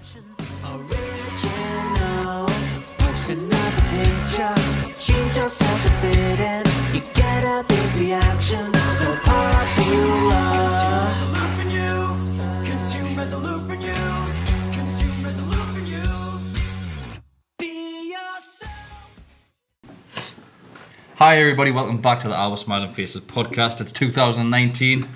Original, post another picture, change yourself to fit in, you get a big reaction, so popular. Consumers are looping you, consumers are looping you, be yourself. Hi everybody, welcome back to the Our Smiling Faces podcast. It's 2019.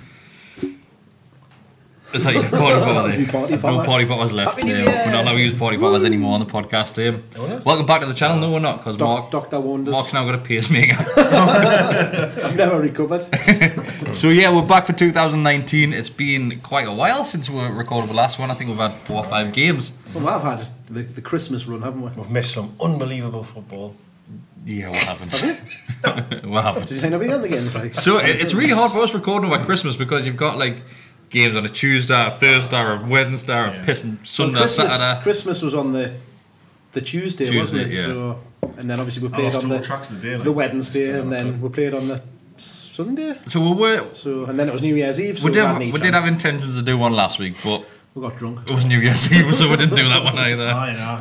Is that your party bottle there? There's no party bottles left. We're not allowed to use party bottles anymore on the podcast. Welcome back to the channel. No, we're not, because Dr. Wonders. Mark's now got a pacemaker. I've never recovered. So yeah, we're back for 2019. It's been quite a while since we recorded the last one. I think we've had 4 or 5 games. Well, I've had the Christmas run, haven't we? We've missed some unbelievable football. Yeah, what happened? What happened? Did you think I'd be on the games? Like? So it's really hard for us recording about Christmas because you've got like games on a Tuesday, a Thursday, or a Wednesday, or a pissing Sunday, well, Saturday. Christmas was on the Tuesday, wasn't it? Yeah. So, and then obviously we played on the Wednesday, and then we played on the Sunday. So and then it was New Year's Eve. So we did have intentions to do one last week, but we got drunk. It was New Year's Eve, so we didn't do that one either. I know.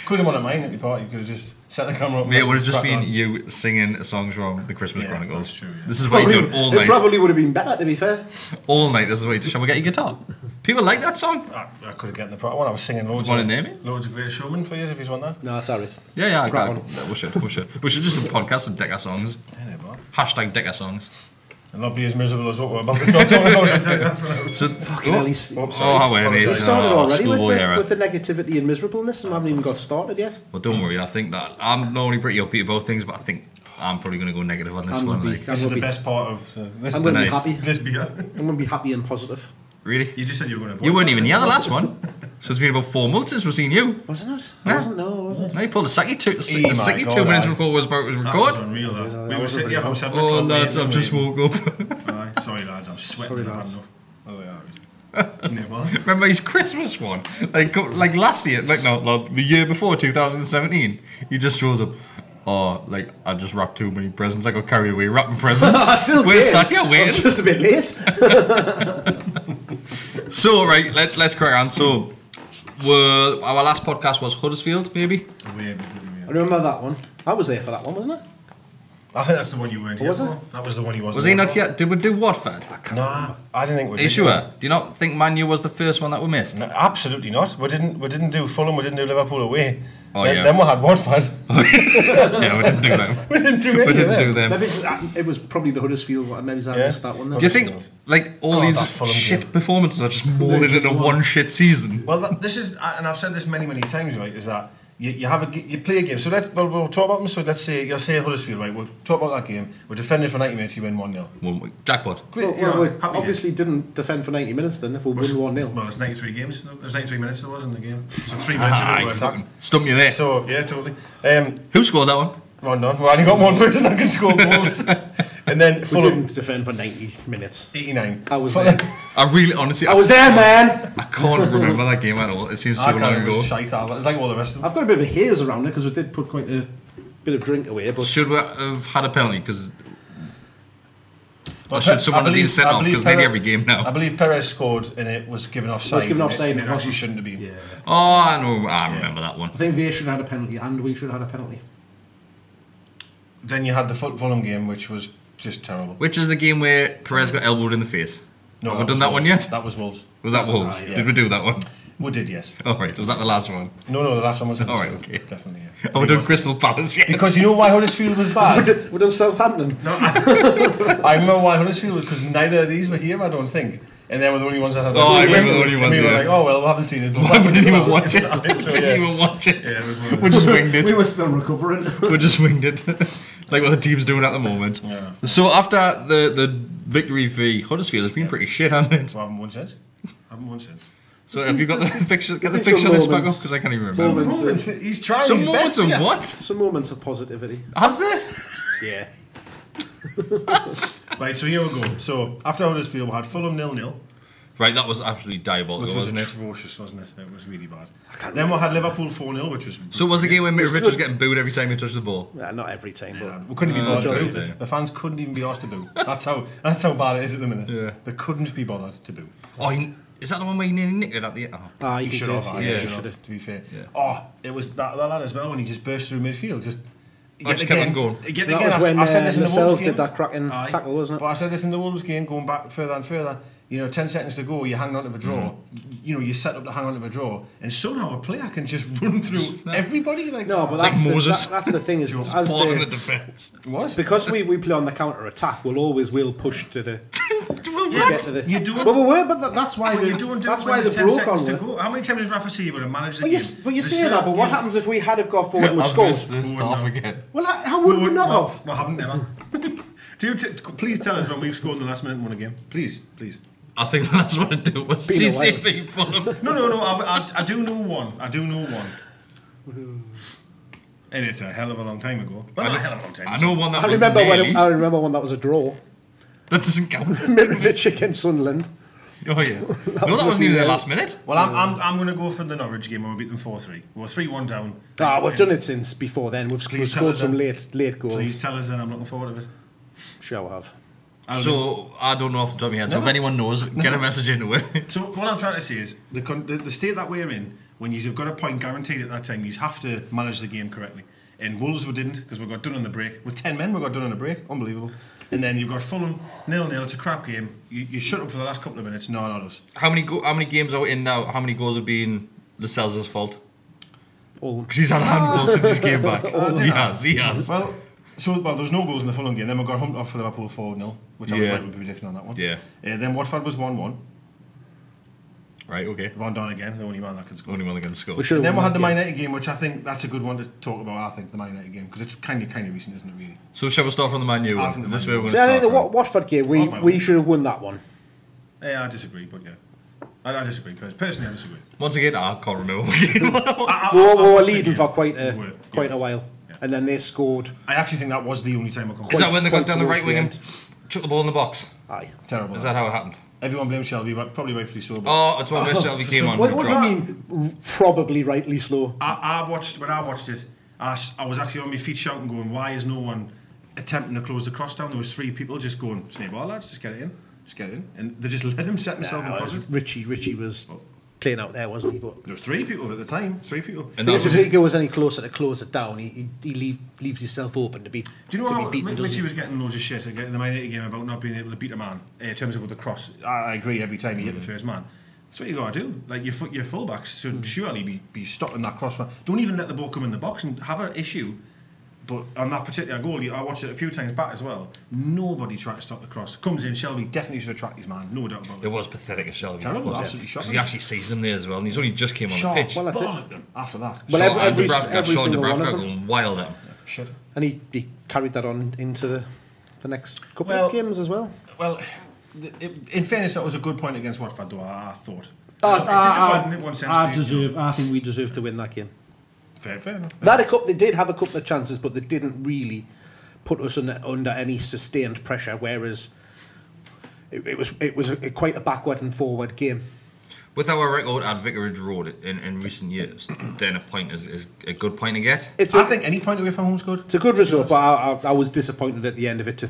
Could have won a mine at your party. You could have just set the camera up. Yeah, it would have just been you singing songs from the Christmas Chronicles. That's true, yeah. This is what you've done all night. It probably would have been better, to be fair. All night, this is what you do. Shall we get your guitar? People like that song. I could have gotten the part one. I was singing loads of Great Showman for you if you want that. No, that's alright. Yeah, I got it. We should just do a podcast of Decker songs. Hashtag Decker songs. And not be as miserable as what we're about to talk about. So fucking hell, it started already with the negativity and miserableness, and we haven't even got started yet. Well, don't worry. I think that I'm normally pretty upbeat about things, but I think I'm probably going to go negative on this one. This is the best part of this. I'm going to be happy. This beer. I'm going to be happy and positive. Really? You just said you were going to. You weren't even here the last one. So it's been about 4 months since we've seen you. Wasn't it? No. I wasn't. No, you pulled a second 2 minutes before it was about to record. That was unreal, that. We were sitting here from 7 o'clock. Oh, lads, I've just woke up. Sorry, lads, I'm sweating. Sorry, lads. Remember his Christmas one? Like last year, the year before, 2017, he just shows up. Oh, like, I just wrapped too many presents. I got carried away wrapping presents. I still We're sat here waiting. I was just a bit late. So, right, let's crack on. So, our last podcast was Huddersfield, maybe? I remember that one. I was there for that one, wasn't it? I think that's the one you weren't here for. That was the one he wasn't. Was he not here? Did we do Watford? Nah, I didn't think we did. Are you sure? Do you not think Man U was the first one that we missed? No, absolutely not. We didn't do Fulham, we didn't do Liverpool away. Then we had Watford. Yeah, we didn't do them. We didn't do them. Maybe it was probably the Huddersfield one. Maybe I missed that one then. Do you think like all these shit performances are just molded into one shit season? Well, this is, and I've said this many times, right, is that you play a game. So we'll talk about them. So let's say you'll say Huddersfield, right? We'll talk about that game. We're defending for 90 minutes. You win 1-0. Jackpot. Great. We obviously didn't defend for 90 minutes. Then if we win 1-0. Well, it's 93 games. There's 93 minutes there was in the game. So 3 minutes of it were attacked. Stumped you there. So yeah, totally. Who scored that one? Rondon. Well, I only got one person that can score goals. And then we didn't defend for 90 minutes. 89. I was there. I really, honestly, I was there, man. I can't remember that game at all. It seems so long ago. It was shite. It's like all the rest of them. I've got a bit of a haze around it because we did put quite a bit of drink away. But should we have had a penalty? Because should someone have been sent off? Because maybe every game now. I believe Perez scored and it was given offside. It was given offside and it actually shouldn't have been. Yeah. Oh, I know. I remember that one. I think they should have had a penalty and we should have had a penalty. Then you had the Fulham game, which was just terrible. Which is the game where Perez got elbowed in the face? No, have we done that one yet? That was Wolves. Was that Wolves? Did we do that one? We did, yes. Oh, right. Was that the last one? No, the last one was Huddersfield. Oh, right, okay. Definitely, yeah. Have we done Crystal Palace yet? Because you know why Huddersfield was bad? We done Southampton. No, I remember why Huddersfield was, because neither of these were here, I don't think. And then we're the only ones that had. Oh, I remember the only ones. We were like, oh well, we haven't seen it. We didn't even watch it. Didn't even watch it. Yeah, we just winged it. We were still recovering. We just winged it. Like what the team's doing at the moment. Yeah. So after the victory for Huddersfield, it's been pretty shit, hasn't it? Well, I haven't won since. So have you got the fixture? Get the fixture list back up because I can't even remember. Moments. He's trying. Some his moments best, of what? Some moments of positivity. Has there? Yeah. Right. So here we go. So after Huddersfield, we had Fulham 0-0. Right, that was absolutely diabolical, which was wasn't it? Atrocious, wasn't it? It was really bad. Then we had Liverpool 4-0, which was. So it was the game when Mitrovic was getting booed every time he touched the ball? Yeah, not every time, but we couldn't even be bothered to boo. Yeah. The fans couldn't even be asked to boo. That's how bad it is at the minute. Yeah. They couldn't be bothered to boo. Oh, Is that the one where you nearly nicked it at the end? You should did. have. Yeah, To be fair. It was that lad as well when he just burst through midfield. Just kept on going. That was when Lascelles did that cracking tackle, wasn't it? But I said this in the Wolves game, going back further and further. 10 seconds to go, you're hanging on to the draw. You set up to hang on to the draw, and somehow a player can just run through everybody like no, but that's like Moses. That's the thing is, as the defence. What? Because we play on the counter attack, we'll push to the. You're doing. But that's why you're doing. That's why the broke on it. How many times has Rafa said you would have managed the game? But you say that. But what happens if we had have got forward and we've scored? Again. Well, how would we not have? We haven't never. Please tell us when we've scored in the last minute and won a game. Please. I think that's what I do was CCB Fulham. No. I do know one. And it's a hell of a long time ago. But not a hell of a long time. I know one that I remember one that was a draw. That doesn't count. Mitrovic against Sunderland. Oh yeah. That wasn't even the last minute. Well, I'm going to go for the Norwich game when we beat them 4-3. We were 3-1 down. We've done it since before then. We've scored some late goals. Please tell us then. I'm looking forward to it. Sure, we have. So I don't know off the top of my head. So if anyone knows, get a message into it. So what I'm trying to say is the state that we're in, when you've got a point guaranteed at that time, you have to manage the game correctly. And Wolves we didn't, because we got done on the break. With 10 men, we got done on the break. Unbelievable. And then you've got Fulham 0-0. It's a crap game. You shut up for the last couple of minutes. No, not us. How many games are we in now? How many goals have been Lascelles' fault? All. Because he's had a handful since he came back. He has. Well, there was no goals in the Fulham game. Then we got humped off for Liverpool 4-0, which I was right with the prediction on that one. Yeah. Then Watford was 1-1. Right, okay. Van Don again, the only man that can score. Only one that can score. And then we had the Man United game, which I think that's a good one to talk about. I think the Man United game, because it's kind of recent, isn't it? Really. So shall we start from the Man U one? Is this where we're going to start? I think the Watford game, we should have won that one. Yeah, I disagree, but yeah. I disagree. Personally, I disagree. Once again, I can't remember. We were leading for quite a while, and then they scored. I actually think that was the only time I come. Is that when they got down the right wing and chucked the ball in the box? Aye, terrible. Is that how it happened? Everyone blames Shelvey, probably rightfully so. It's when Shelvey came on. What do you mean, probably rightly slow? When I watched it, I was actually on my feet shouting, going, "Why is no one attempting to close the cross down?" There was 3 people just going, "Snake ball, lads, just get it in," and they just let him set himself in pocket. Richie was playing out there, wasn't he? But there was 3 people at the time. 3 people. And if he goes any closer to close it down, he leaves himself open to be. Do you know how Richie was getting loads of shit in the Man United game about not being able to beat a man in terms of with the cross? I agree. Every time he hit the first man, that's what you got to do. Like your fullbacks should surely be stopping that cross. Don't even let the ball come in the box and have an issue. But on that particular goal, I watched it a few times back as well. Nobody tried to stop the cross. Comes in, Shelvey definitely should have tracked his man, no doubt about it. It was pathetic as Shelvey. Terrible, absolutely shocking. Because he actually sees him there as well, and he's only just came on the pitch. Well, that's it. After that. Well, every single one of them. Going wild at him. Shit. And he carried that on into the next couple of games as well. Well, in fairness, that was a good point against Watford, though, I thought. I think we deserve to win that game. Fair enough. They did have a couple of chances, but they didn't really put us under any sustained pressure. Whereas it was quite a backward and forward game. With our record at Vicarage Road in recent years, then a point is a good point to get. I think any point away from home is good. It's a good result, but I was disappointed at the end of it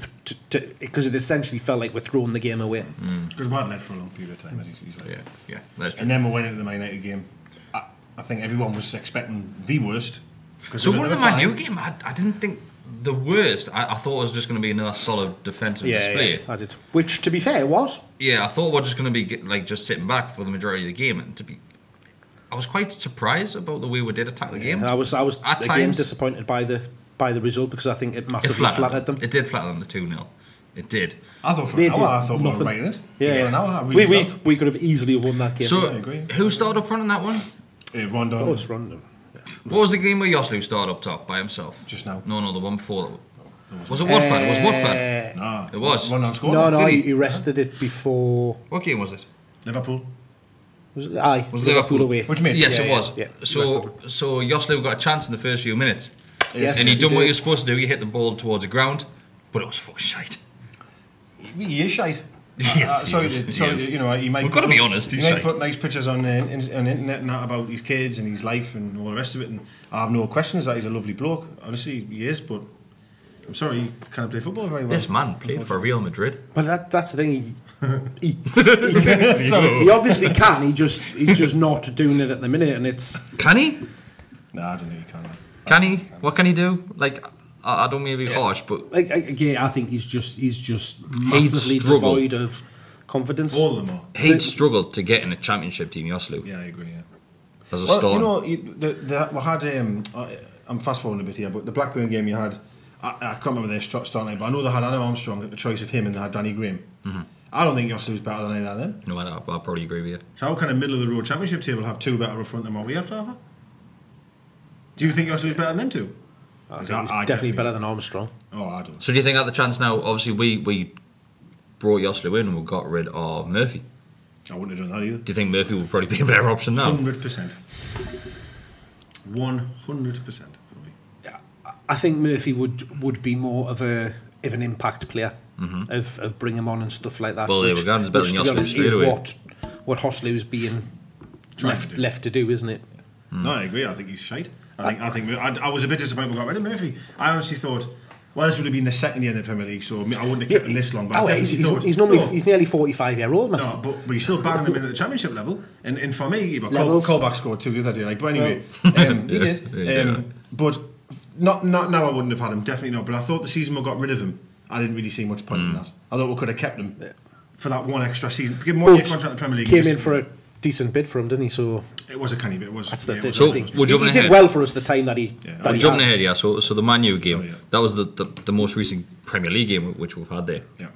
because it essentially felt like we're throwing the game away. Because we hadn't led for a long period of time, as he's right. Yeah, that's true. And then we went into the Man United game. I think everyone was expecting the worst. So what the Man U game, I didn't think the worst. I thought it was just going to be another solid defensive display. Yeah, I did. Which, to be fair, it was. Yeah, I thought we were just going to be just sitting back for the majority of the game, and I was quite surprised about the way we did attack the game. I was at times disappointed by the result because I think it massively flattered them. It did flatter them, the 2-0. It did. I thought for an hour, we were right in it. Yeah, an hour, we could have easily won that game. So, who started up front in that one? Rondon. What was the game where Joslu started up top by himself? Just now. No, the one before that. Was it Watford? It was Watford. No. It was. Rondon scored. No, he rested it before. What game was it? Liverpool. Was it Liverpool away? Which means? Yes, it was. Yeah. So Joslu got a chance in the first few minutes. Yes, and he done what he was supposed to do. He hit the ball towards the ground, but it was fucking shite. He is shite. Yes, you know, he might. We've got to be honest. He might put nice pictures on internet and that about his kids and his life and all the rest of it. And I have no questions that he's a lovely bloke. Honestly, he is. But I'm sorry, you can't play football very well. This man played for Real Madrid. But that's the thing. He obviously can. He's just not doing it at the minute, and it's. Can he? Nah, I don't think he can. Can he? What can he do? Like, I don't mean to be harsh, but Like again, I think he's just massively struggled. devoid of confidence. All of them are. he struggled to get in a championship team, Yoslu, Yeah, I agree. Yeah. as a Well, start. you know, we had. I'm fast forwarding a bit here, but the Blackburn game you had, I can't remember their starting, but I know they had Adam Armstrong at the choice of him, and they had Danny Graham. I don't think Yoslu's better than any of them. No, I'll probably agree with you. So how can a middle of the road championship table have two better up front than what we have to offer? Do you think Yoslu's better than them two? I think he's definitely better than Armstrong. Oh, I don't. So do you think at the chance now, obviously we brought Yoslu in and we got rid of Murphy. I wouldn't have done that either. Do you think Murphy would probably be a better option now? 100%. 100% for me. I think Murphy would be more of an impact player of bring him on and stuff like that. Well, there we go. It's better than to be Yoslu honest, straight is away. what Hoslu's being left to do, isn't it? No, I agree. I think he's shite. I was a bit disappointed we got rid of Murphy. I honestly thought, well, this would have been the second year in the Premier League, so I wouldn't have kept him this long. But I definitely thought he's nearly 45-year-old, man. No, but he's still banging them in at the championship level. And for me, Levels. Callback scored two the other day. But anyway, he did. Yeah. But not now. I wouldn't have had him. Definitely not. But I thought the season we got rid of him, I didn't really see much point in that. I thought we could have kept him for that one extra season. Give him 1 year contract in the Premier League. Came in for a decent bid for him, didn't he? So it was a canny bit. It was. that's the thing. So we're jumping he did ahead. well for us the time that he. We're jumping ahead, yeah. So the Man U game, Sorry, yeah. that was the most recent Premier League game which we've had there. Yeah.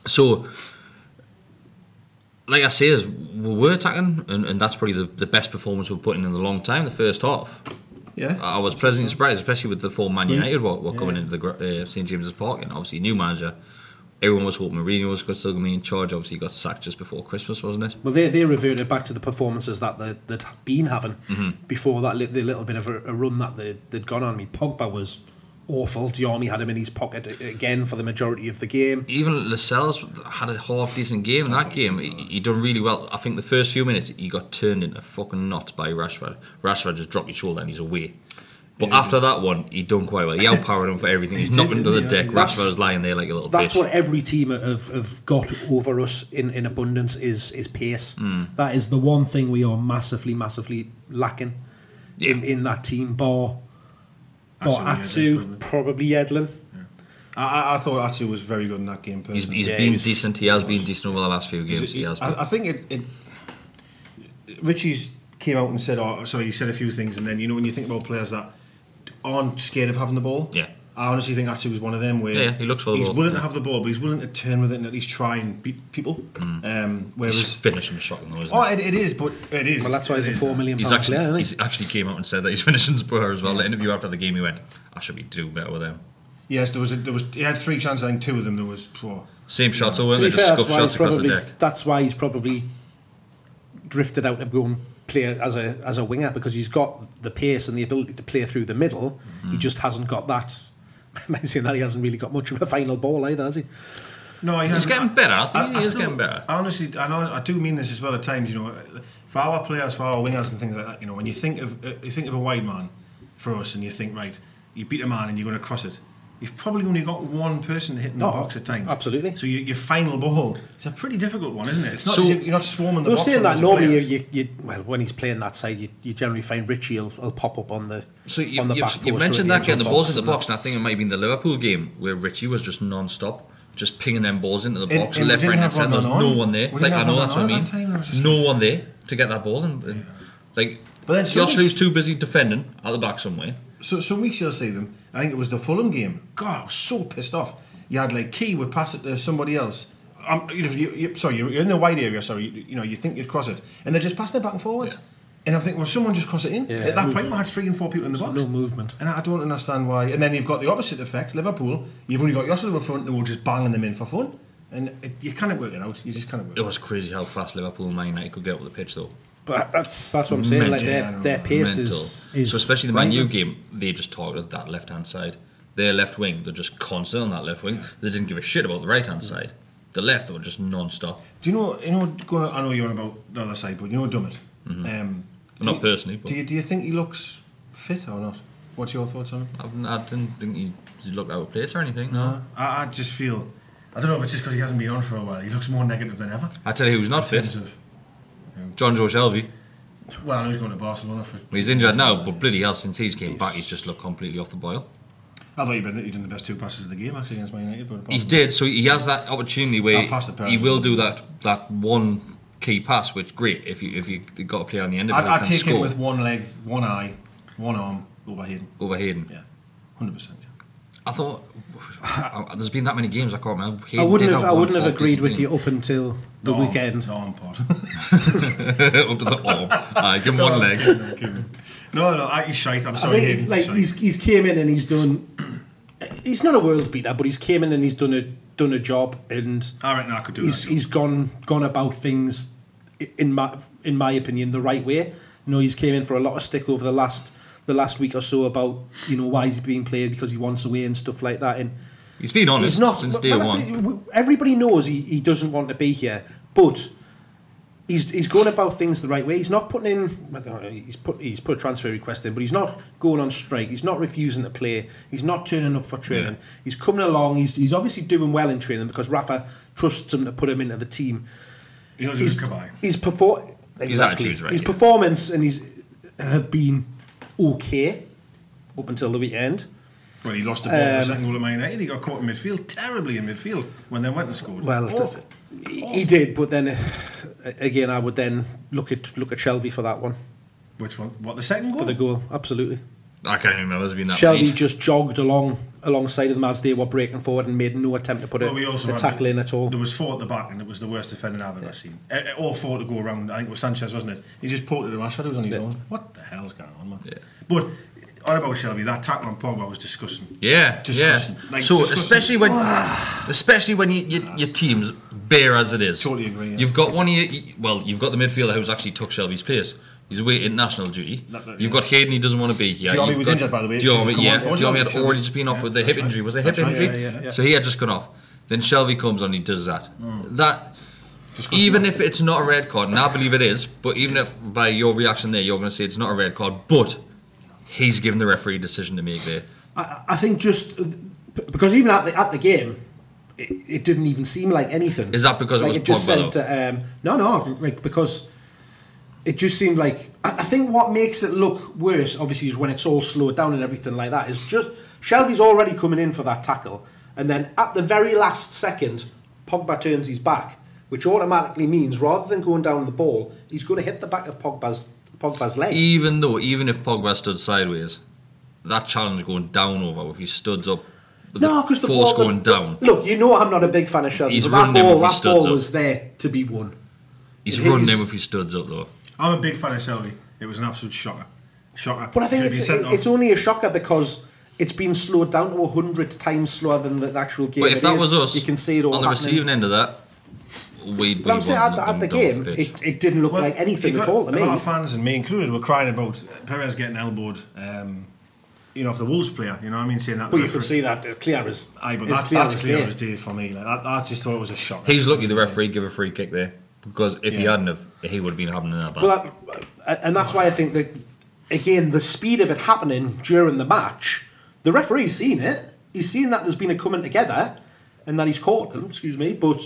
So, like I say, is we were attacking, and that's probably the best performance we've put in a long time. The first half, Yeah. I was pleasantly surprised, especially with the full Man United were coming into the St James's Park, and obviously new manager. Everyone was hoping Mourinho was still going to be in charge. Obviously, he got sacked just before Christmas, wasn't it? Well, they reverted back to the performances that they'd been having before that. The little bit of a run that they'd gone on. I mean, Pogba was awful. Diarmi had him in his pocket again for the majority of the game. Even Lascelles had a half decent game in that game. He done really well. I think the first few minutes he got turned into fucking knots by Rashford. Rashford just dropped his shoulder and he's away. But after that one, he done quite well. He outpowered him for everything. He's knocked him to the deck. Rashford was lying there like a little bitch. That's what every team have got over us in abundance is pace. That is the one thing we are massively lacking in that team. Bar Atsu, probably Yedlin. I thought Atsu was very good in that game. Personally. He's been decent. He has been decent over the last few games. He has been. I think it Richie's came out and said, he said a few things, and then when you think about players that aren't scared of having the ball. Yeah. I honestly think Atsu was one of them where he looks for the he's ball. willing to have the ball, but he's willing to turn with it and at least try and beat people. Whereas His finishing is shocking though, isn't it is, but it is. Well, that's why he's a £4 million He's player, actually isn't he? he's actually came out and said that his finishing's poor as well. The interview after the game, he went, "I should be doing better with them." Yes, there was. He had 3 chances. I think 2 of them there was poor. Same shots, weren't To they? be Just fair, scuff shots across the deck. that's why he's probably drifted out to go and play as a winger, because he's got the pace and the ability to play through the middle. He just hasn't got that. Amazing that he hasn't really got much of a final ball either, has he? No, He's getting better. I think he is getting better. Honestly, I do mean this as well at times. For our players, for our wingers and things like that. When you think of a wide man for us, and you think, right, you beat a man and you're going to cross it. You've probably only got one person hitting the box at times. Absolutely. So your final ball, it's a pretty difficult one, isn't it? It's not. You're not swarming the box. Saying that with normally, players. when he's playing that side, you generally find Richie will pop up on the. So on the you back post mentioned or that at getting the balls in the and box, and I think it might have been the Liverpool game where Richie was just non-stop, just pinging them balls into the box, And left, we right, didn't and have centre. There's one no on. one there. We Like didn't I have know one that's what I on mean. at that time, it was just No one there to get that ball, and like But then Joshua's too busy defending at the back somewhere. So some weeks you'll see them. I think it was the Fulham game. God, I was so pissed off. You had Key would pass it to somebody else. You're in the wide area. Sorry, you think you'd cross it, and they're just passing it back and forwards. Yeah. And I'm thinking, well, someone just cross it in. Yeah, At that point, we had 3 and 4 people in the box. no movement. And I don't understand why. And then you've got the opposite effect. Liverpool, you've only got Joselu up front, and we're just banging them in for fun. And you can't work it out. You just can't work it It out. was crazy how fast Liverpool and Man United could get up the pitch, though. But that's what I'm saying. Like Mental. their pace Mental. is So especially the Man U frightening. game, they just targeted that left hand side. Their left wing, they're just constant on that left wing. They didn't give a shit about the right hand side. The left, they were just non-stop. Do you know? I know you're on about the other side, but Dummett. Not personally, but Do you think he looks fit or not? What's your thoughts on him? I didn't think he looked out of place or anything. No. I just feel... I don't know if it's just because he hasn't been on for a while. He looks more negative than ever. I tell you who's not fit. John Joe Shelvey. Well, I know he's going to Barcelona for... Well, he's injured now, but bloody hell, since he's came back, he's just looked completely off the boil. I thought he'd done the best 2 passes of the game, actually, against Man United. But he did, so he has that opportunity where he will do that one key pass, which great if you got a player on the end of it. I'd take it with one leg, one eye, one arm, over Hayden. Yeah, 100%. Yeah. I thought there's been that many games I can't remember. I wouldn't have agreed with you up until the weekend. The arm part. Up to the arm. Give him one leg. No, he's shite. I'm sorry. He's came in and he's done. He's not a world beater, but he's came in and he's done a job, and I reckon I could do that. He's gone about things in my opinion the right way. He's came in for a lot of stick over the last week or so about why he's being played because he wants away and stuff like that. And he's been honest since day one. Everybody knows he doesn't want to be here, but he's going about things the right way. He's not putting in. He's put a transfer request in, but he's not going on strike. He's not refusing to play. He's not turning up for training. Yeah. He's coming along. He's obviously doing well in training because Rafa trusts him to put him into the team. His attitude's right. His performance and have been okay up until the weekend. Well, he lost the ball for the second goal of Man United. He got caught in midfield, terribly in midfield, when they went and scored. Well, he did, but then again, I would then look at Shelvey for that one. Which one? What, the second goal? For the goal, absolutely. I can't even remember there's been that Shelvey many. just jogged alongside of them as they were breaking forward and made no attempt to put a tackle in at all. There was 4 at the back, and it was the worst defending I've ever seen. All 4 to go around. I think it was Sanchez, wasn't it? He just ported to Rashford. It was on his own. What the hell's going on, man? Yeah. But on about Shelvey, that tackle on Pogba was disgusting. Yeah, disgusting. Yeah. So disgusting. especially when your team's bare as it is. Totally agree. Yes. You've got you've got the midfielder who's actually took Shelvey's place. He's away in national duty. You've got Hayden, he doesn't want to be here. Diomé was injured, by the way. Diomé had already just been off with the hip injury. Was it a hip injury? Yeah. So he had just gone off. Then Shelvey comes on, he does that. That, even if it's not a red card, and I believe it is, but even if by your reaction there you're going to say it's not a red card, but he's given the referee a decision to make there. I think just because even at the game, it didn't even seem like anything. Is that because it was Pogba? No, because it just seemed like... I think what makes it look worse, obviously, is when it's all slowed down and everything like that, is just... Shelvey's already coming in for that tackle, and then at the very last second, Pogba turns his back, which automatically means, rather than going down the ball, he's going to hit the back of Pogba's leg. Even if Pogba stood sideways, that challenge going down over, if he stood up, because the force ball going down. Look, I'm not a big fan of Shelvey, but that ball was there to be won. He's running him if he studs up, though. I'm a big fan of Shelvey. It was an absolute shocker. But I think it's only a shocker because it's been slowed down to 100 times slower than the actual game. But if that was us, you can see it all on the receiving end of that, we'd be... But I'm saying at the game, it didn't look like anything at all to me. A lot of fans, and me included, were crying about Perez getting elbowed. Off the Wolves player, you know what I mean? Saying that. Well, you could see that clear as that's clear as day for me. Like, I just thought it was a shock. He's lucky the referee gave a free kick there, because if he hadn't have, he would have been having that. Well, and that's why I think that, again, the speed of it happening during the match, the referee's seen it. He's seen that there's been a coming together, and that he's caught them. But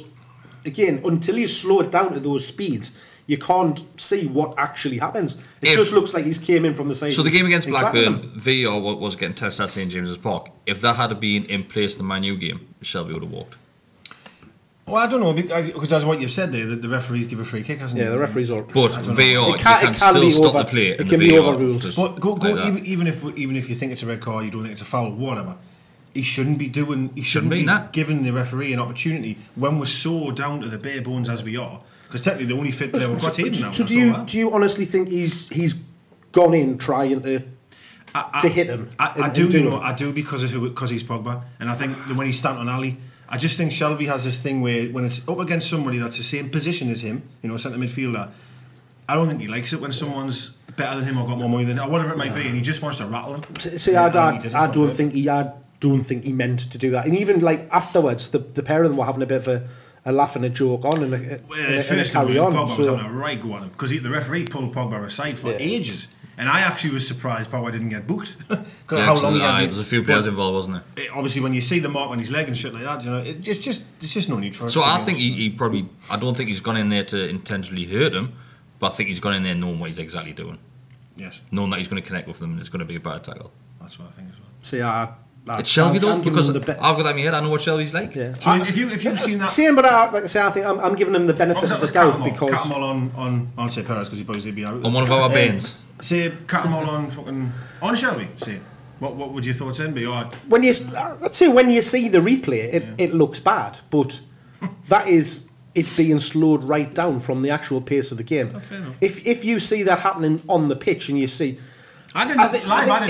again, until you slow it down to those speeds, you can't see what actually happens. It just looks like he's came in from the side. So the game against Blackburn, VAR was getting tested at St James's Park. If that had been in place in the Man U game, Shelvey would have walked. Well, I don't know, because that's what you've said there, that the referees give a free kick, hasn't he? Yeah, the referees are... But VAR, you can still stop the play. It can be overruled. But even if you think it's a red card, you don't think it's a foul, whatever, he shouldn't be giving the referee an opportunity when we're so down to the bare bones as we are. Because technically the only fit player we've got Hayden now. So do you honestly think he's gone in trying to hit him? I do because he's Pogba, and I think that when he's standing on Ali, I just think Shelvey has this thing where when it's up against somebody that's the same position as him, centre midfielder, I don't think he likes it when someone's better than him or got more money than him or whatever it might be, and he just wants to rattle him. See, I don't think he meant to do that, and even like afterwards, the pair of them were having a bit of a laugh and a joke on and a carry on. Pogba was having a right go on him because the referee pulled Pogba aside for ages, And I actually was surprised Power didn't get booked. Yeah, how long he had there's a few players involved, wasn't there? Obviously, when you see the mark on his leg and shit like that, you know, it's just no need for it. So I think he probably, I don't think he's gone in there to intentionally hurt him, but I think he's gone in there knowing what he's exactly doing. Yes. Knowing that he's going to connect with them and it's going to be a bad tackle. That's what I think as well. See, It's Shelvey though, I'm giving because him I've the got that in my head, I know what Shelvey's like. Yeah. So if you've seen that... Same, but like I say, I think I'm giving him the benefit of the doubt because... Catmull on I'll say Perez because he probably be out. On one of our banes. Say Catmull on Shelvey, say. What would your thoughts then be? When you see the replay, it looks bad, but that is it being slowed right down from the actual pace of the game. Fair enough. If you see that happening on the pitch and you see... I didn't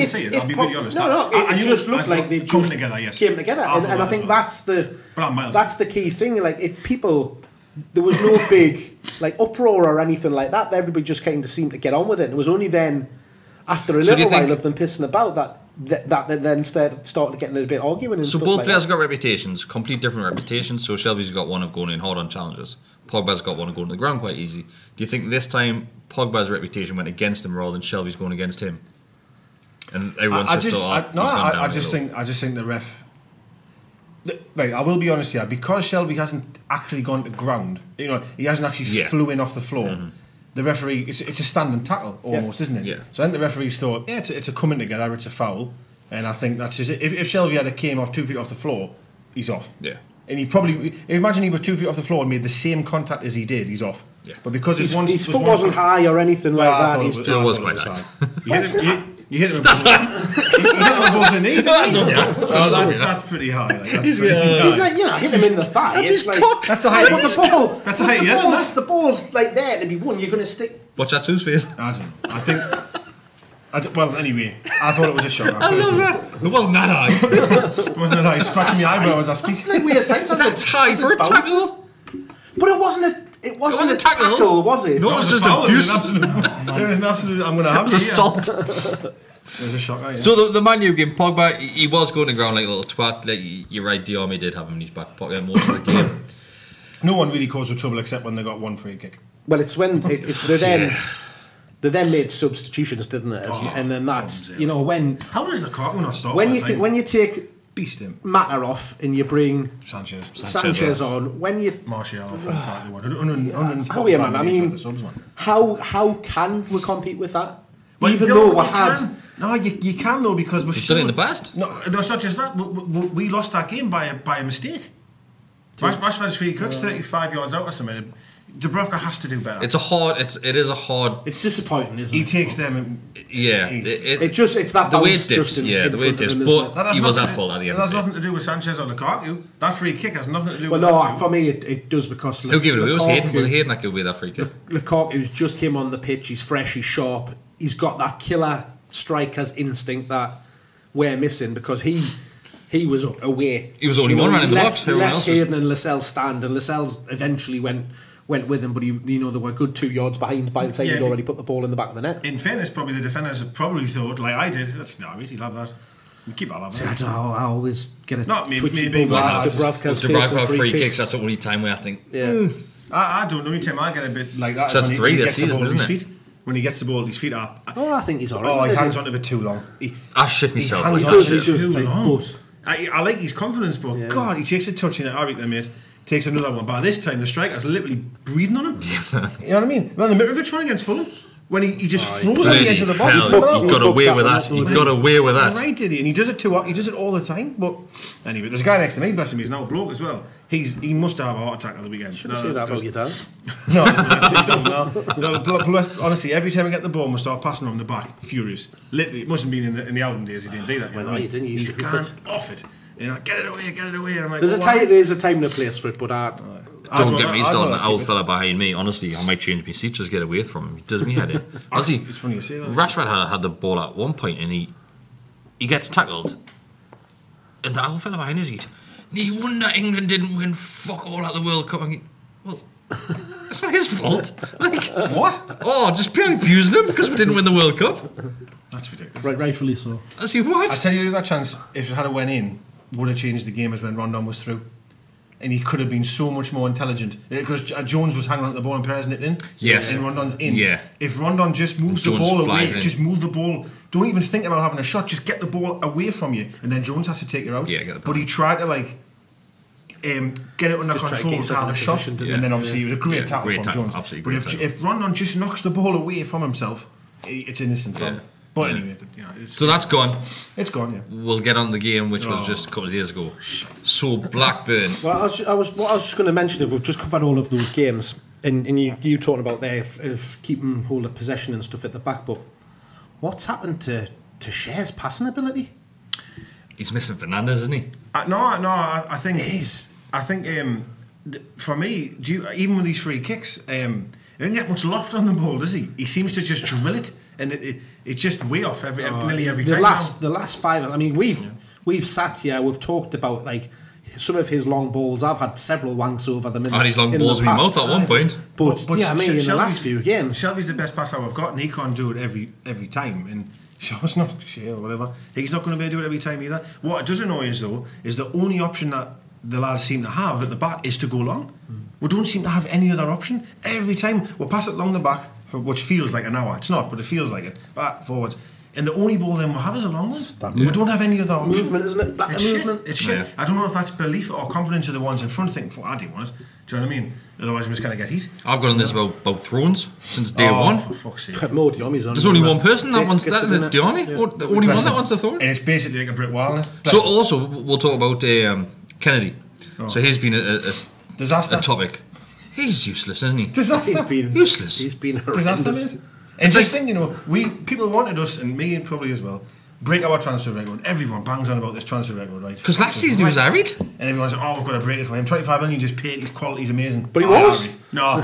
see it, I'll be really honest. It just looked like they came just together, yes. came together. And I think that's the key thing. Like, if people... There was no big uproar or anything like that. Everybody just kind of seemed to get on with it. It was only then, after a little while of them pissing about, that they then started getting a bit arguing and so stuff both like players that. have got reputations, complete different reputations. So Shelvey's got one of going in hard on challenges. Pogba's got one of going to the ground quite easy. Do you think this time Pogba's reputation went against him rather than Shelvey's going against him? And everyone's I just think the ref. Right, I will be honest here. Because Shelvey hasn't actually gone to ground, you know, he hasn't actually flew in off the floor. Mm-hmm. The referee, it's a standing tackle almost, isn't it? Yeah. So I think the referee's thought, it's a coming together, it's a foul, and I think that's just it. If Shelvey had came off 2 feet off the floor, he's off. Yeah. And he probably, imagine he was 2 feet off the floor and made the same contact as he did, he's off. Yeah. But because His foot wasn't high or anything like that. It was quite high. You hit him above the knee. That's pretty high. He's like, hit him in the thigh. That's his like, cock. That's a high. That's a high. The ball's like there to be won. You're going to stick. Watch that two's face. I think. Well, anyway, I thought it was a shot. I love that. It wasn't that high. It wasn't that high. Scratching my eyebrow as I speak. That's high for a tackle. But it wasn't a tackle, was it? No, it was just abuse. It was an absolute. I'm going to have it. It was assault. It was a shock. Yeah. So the Man U game, Pogba, he was going to ground like a little twat. Like, you're right, Diarmi did have him in his back pocket most of the game. No one really caused the trouble except when they got one free kick. Well, it's when they then made substitutions, didn't it? And then that's when. How does Lukaku not start? When you take beast him Mata off and you bring Sanchez on, when you Martial off, how are you, man? I mean, how can we compete with that? Well, even though we had. No, you can though because we're done it in the past. No, it's not just that. We lost that game by a mistake. Rashford's free kicks 35 yards out or something. Dubravka has to do better. It is a hard. It's disappointing, isn't it? He takes them. And it's that the way it dips. The way it dips. But he was at fault at the end. That has nothing to do with Sanchez or Lukaku. That free kick has nothing to do with. Well, no, for me it does because. Who gave it away? Was it Hayden that gave away that free kick? Lukaku just came on the pitch. He's fresh. He's sharp. He's got that killer striker's instinct that we're missing because he was away. He was only one man in the box. He left Hayden and Lascelles stand, and Lascelles eventually went with him, but they were a good 2 yards behind by the time he'd already put the ball in the back of the net. In fairness, probably the defenders have probably thought, like I did, he'll have that. We'll keep that up. I always get a twitchy ball at Dubravka's face and free kicks. That's the only time where I think. Yeah. I don't know. Anytime I get a bit like that. That's three this season, isn't it? When he gets the ball at his feet up. I think he's alright. He hangs onto it too long. I shit myself. He does too long. I like his confidence, but God, he takes a touch in it. Alright, then, mate. Takes another one. By this time, the striker's literally breathing on him. You know what I mean? Well, the Mitrovic one against Fulham, when he just froze on the edge of the box. He got away with that. He got away with that. Right, did he? And he does it all the time. But anyway, there's a guy next to me, bless him, he's now a bloke as well. He must have a heart attack on the weekend. Shouldn't say that about your dad. No, honestly, every time we get the ball, we start passing him on the back, furious. Literally, it mustn't have been in the Alden days he didn't do that. Well, no, he didn't. He used to can't off it. Get it away. And I'm like, there's a time and a place for it, but don't get me started. An old fella behind me. Honestly, I might change my seat just get away from him. He does me head in. Honestly, it's funny you say that. Rashford had the ball at one point and he gets tackled, and the old fella behind his seat. No wonder England didn't win fuck all at the World Cup. Well, it's not his fault. Like what? Oh, just purely abusing him because we didn't win the World Cup. That's ridiculous. Right, rightfully so. I see what? I tell you, that chance, if it had went in, would have changed the game as when Rondon was through. and he could have been so much more intelligent because Jones was hanging on to the ball and Perez nipped in. Yes. And Rondon's in. Yeah. If Rondon just moves the Jones ball away, flies in. just move the ball. Don't even think about having a shot. Just get the ball away from you, and then Jones has to take it out. Yeah, get the but he tried to like get it under Just try to control get to have a yourself in a shot, position to- and then obviously it was a great tackle Great from tackle, Jones. absolutely But great tackle. if Rondon just knocks the ball away from himself, it's innocent. Yeah. But Yeah. anyway, So that's gone. it's gone. Yeah. We'll get on the game, which was just a couple of days ago. So Blackburn. Well, I was just going to mention, if we've just covered all of those games, and you talking about there of keeping hold of possession and stuff at the back, but what's happened to Cher's passing ability? He's missing Fernandez, isn't he? I think for me, even with these free kicks, he doesn't get much loft on the ball, does he? He seems to just drill it, and it's just way off nearly every time. The last 5. I mean, we've sat here, we've talked about like some of his long balls. I've had several wanks over them. And his long balls in my mouth at one point. But yeah, I mean, in the last few games, Shelvey's the best passer I've got, and he can't do it every time. And Shaw's not Shea or whatever. He's not going to be able to do it every time either. What it does annoy us though is the only option that the lads seem to have at the back is to go long. We don't seem to have any other option. Every time we'll pass it along the back, which feels like an hour. It's not, but it feels like it. Back, forwards. And the only ball then we'll have is a long one. We don't have any other option. movement, isn't it? Lack of movement. It's shit. Yeah. I don't know if that's belief or confidence of the ones in front thinking, I didn't want it. Do you know what I mean? Otherwise I'm just going to get heat. I've got on this about thrones since day one. For fuck's sake. More Diami's on. There's only one person that wants that, and it's Diami. Yeah. The only one that wants a throw. And it's basically like a brick wall. Isn't it? So also, we'll talk about Kennedy. So he's been a Disaster. topic. He's useless, isn't he? Disaster. He's been Useless. He's been Disaster, horrendous. mate. And just think, people wanted us, and me probably as well, break our transfer record. Everyone bangs on about this transfer record, right? Because last season he was average. And everyone's like, we've got to break it for him. 25 million just paid, his quality's amazing. But he was. No.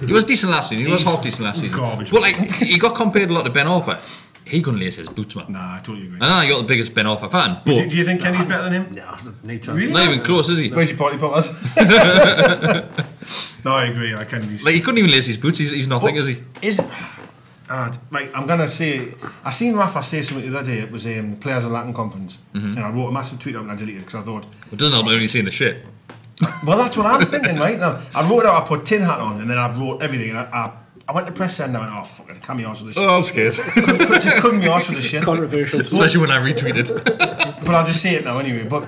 He was decent last season. He was He's half decent last season. garbage. But like, he got compared a lot to Ben Arthur. He couldn't lace his boots, man. Nah, I totally agree. And then I got the biggest Ben Arthur fan. But Do you think Kenny's better than him? No, nature. Really? not even close, is he? Where's your party poppers? No, I agree. I can't. Like, he couldn't even lace his boots. He's nothing, is he? Right, I'm gonna say, I seen Rafa say something the other day. It was the Players of Latin Conference, and I wrote a massive tweet out and I deleted it because I thought, It doesn't help me when you're seeing the shit. well, that's what I'm thinking right now. I wrote it out, I put tin hat on, and then I wrote everything. And I went to press send. And I went, oh fuck it, can't be arsed with this shit. I'm scared. Just couldn't be arsed with this shit. Controversial. Especially when I retweeted. But I'll just say it now anyway. But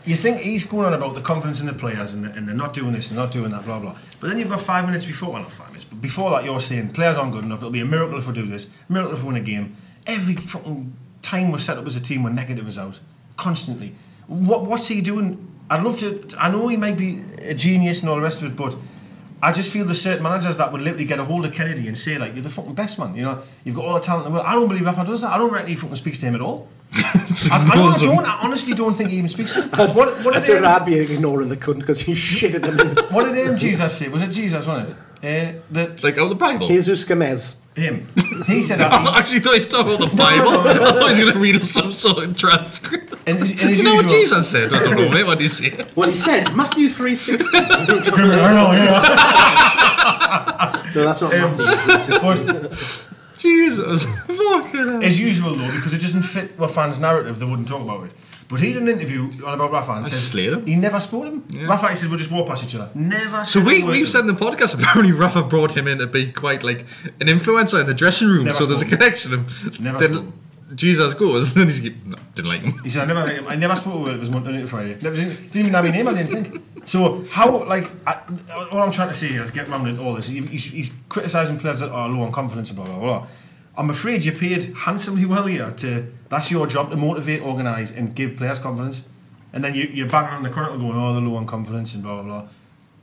you think he's going on about the confidence in the players and they're not doing this and not doing that, blah blah. But then you've got 5 minutes before, well not 5 minutes, but before that you're saying players aren't good enough. It'll be a miracle if we do this, miracle if we win a game. Every fucking time we're set up as a team, we're negative as out constantly. What's he doing? I'd love to. I know he might be a genius and all the rest of it, but I just feel there's certain managers that would literally get a hold of Kennedy and say like, you're the fucking best man. You've got all the talent in the world. I don't believe Rafa does that. I don't reckon he fucking speaks to him at all. I honestly don't think he even speaks to him. I'd say I'd be ignoring the cunt because he shit at him. What did Jesus say? Was it Jesus, wasn't it? Like, out of the Bible? Jesus Gomez. Him. He said that. I actually thought he was talking about the Bible. I thought he was going to read us some sort of transcript. In Do you know what Jesus said? I don't know, mate. What did he say? Well, he said Matthew 3:16. No, that's not Matthew 3:16. Jesus. Fucking hell. As usual, though, because it doesn't fit with fans' narrative, they wouldn't talk about it. But he did an interview on about Rafa and said he never spoke to him. Yeah. Rafa, he says, we'll just walk past each other. Never. So we've said in the podcast, apparently Rafa brought him in to be quite like an influencer in the dressing room, Never so there's a connection. Then Jesus goes, and he's didn't like him. He said, I never spoke to him. It was Monday to Friday. Didn't even have my name, I didn't think. So how, like, all I'm trying to say is get round into all this. He's criticising players that are low on confidence and blah, blah, blah. I'm afraid you're paid handsomely well here that's your job, to motivate, organise and give players confidence. And then you're banging on the chronicle going, they're low on confidence and blah, blah, blah.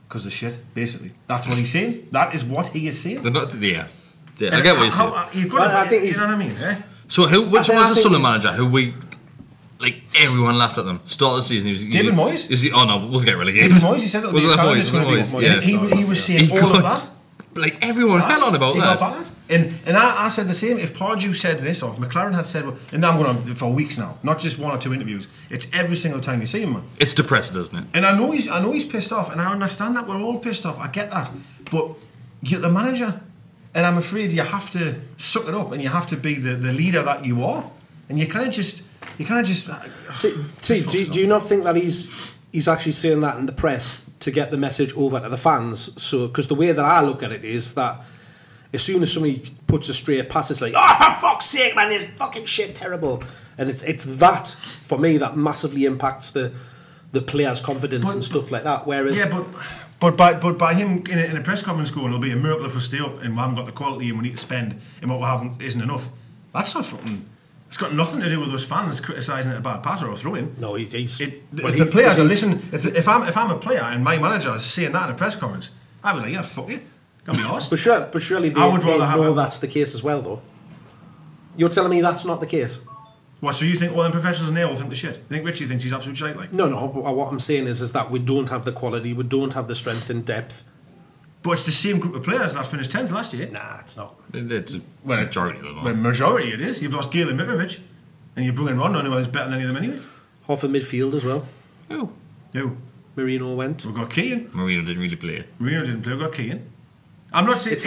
Because they're shit, basically. That's what he's saying. That is what he is saying. They're not, yeah, I get what you're saying. You've got to, you know what I mean? Eh? So which one was the Sunderland manager who we... Like, everyone laughed at them. Start of the season, David Moyes? Oh no, we'll get relegated. David Moyes, he said that. Was that Moyes? Yeah. He was saying all of that. Like, everyone hell on about that. And I said the same. If Pardew said this, or if McLaren had said, and I'm going on for weeks now, not just 1 or 2 interviews, it's every single time you see him, man. It's depressed, isn't it? And I know he's pissed off, and I understand that we're all pissed off. I get that, but you're the manager, and I'm afraid you have to suck it up, and you have to be the leader that you are, and you kind of just. See, do you not think that he's he's actually saying that in the press to get the message over to the fans. So, because the way that I look at it is that as soon as somebody puts a straight pass, it's like, oh, for fuck's sake, man, this fucking shit terrible. And it's that, for me, that massively impacts the players' confidence and stuff like that. Whereas... Yeah, but by him in a press conference going, it'll be a miracle if we stay up and we haven't got the quality and we need to spend and what we haven't isn't enough. That's not fucking... It's got nothing to do with those fans criticising it a bad pass or a throw-in. No, if the players are listening... If I'm a player and my manager is saying that in a press conference, I'd be like, yeah, fuck it. Can't be arsed. But surely they know that's the case as well, though. You're telling me that's not the case? What, so you think all them professionals in there all think the shit? You think Richie thinks he's absolute shite, like? No, but what I'm saying is that we don't have the quality, we don't have the strength and depth. But it's the same group of players that finished 10th last year. Nah, it's not. It's majority of them. Well, majority it is. You've lost Galen Mitrovic and you bring in Ron, who's better than any of them anyway. Half a midfield as well. Who? Marino went. We've got Keane. Marino didn't really play. We've got Keane. I'm not saying...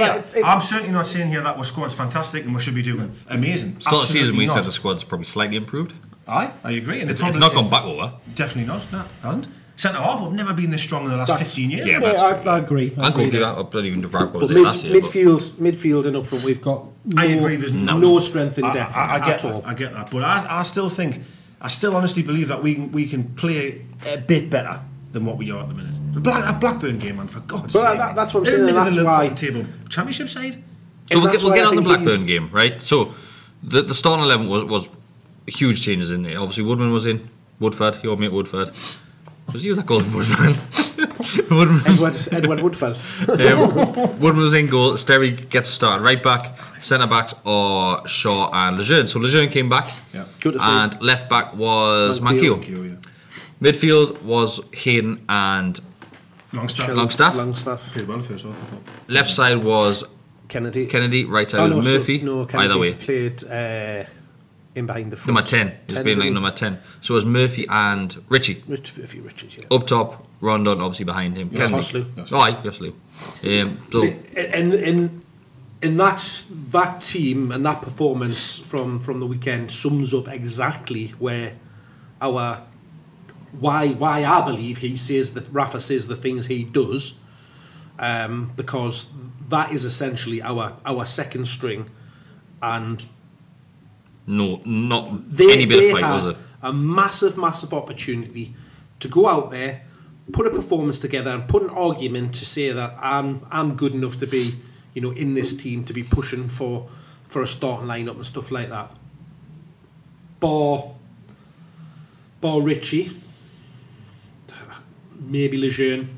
I'm certainly not saying here that our squad's fantastic and we should be doing amazing. Start of the season, we said the squad's probably slightly improved. I agree. And it's not gone back over. Definitely not. No, it hasn't. Centre half have never been this strong in the last 15 years. Yeah, I agree. I agree that. I don't even know but midfield and up front, we've got I agree, there's no strength in depth at all. I get that. But I still honestly believe that we can play a bit better than what we are at the minute. A Blackburn game, man, for God's sake. That's what I'm saying. That's why table championship side. So we'll get on the Blackburn game, right? So the starting 11 was huge changes in there. Obviously, Woodman was in. Woodford, your mate Woodford. Was you that called Woodman? Edward Woodford. Woodman was in goal. Sterry gets a start. Right back, centre backs are Shaw and Lejeune. So Lejeune came back. Yeah. Good to see. And left back was Manquillo. Yeah. Midfield was Hayden and Longstaff. Played well first half. Left side was Kennedy. Right side was Murphy. Kennedy either way. Played in behind the front. Number 10. He's been like number 10. So it was Murphy and Richie. Richie, yeah. Up top, Rondon obviously behind him. Yoslu. In that team and that performance from the weekend sums up exactly where why I believe Rafa says the things he does, because that is essentially our second string, and not any bit of fight, was it? A massive opportunity to go out there, put a performance together, and put an argument to say that I'm good enough to be, in this team, to be pushing for a starting lineup and stuff like that. Bar Richie, maybe Lejeune,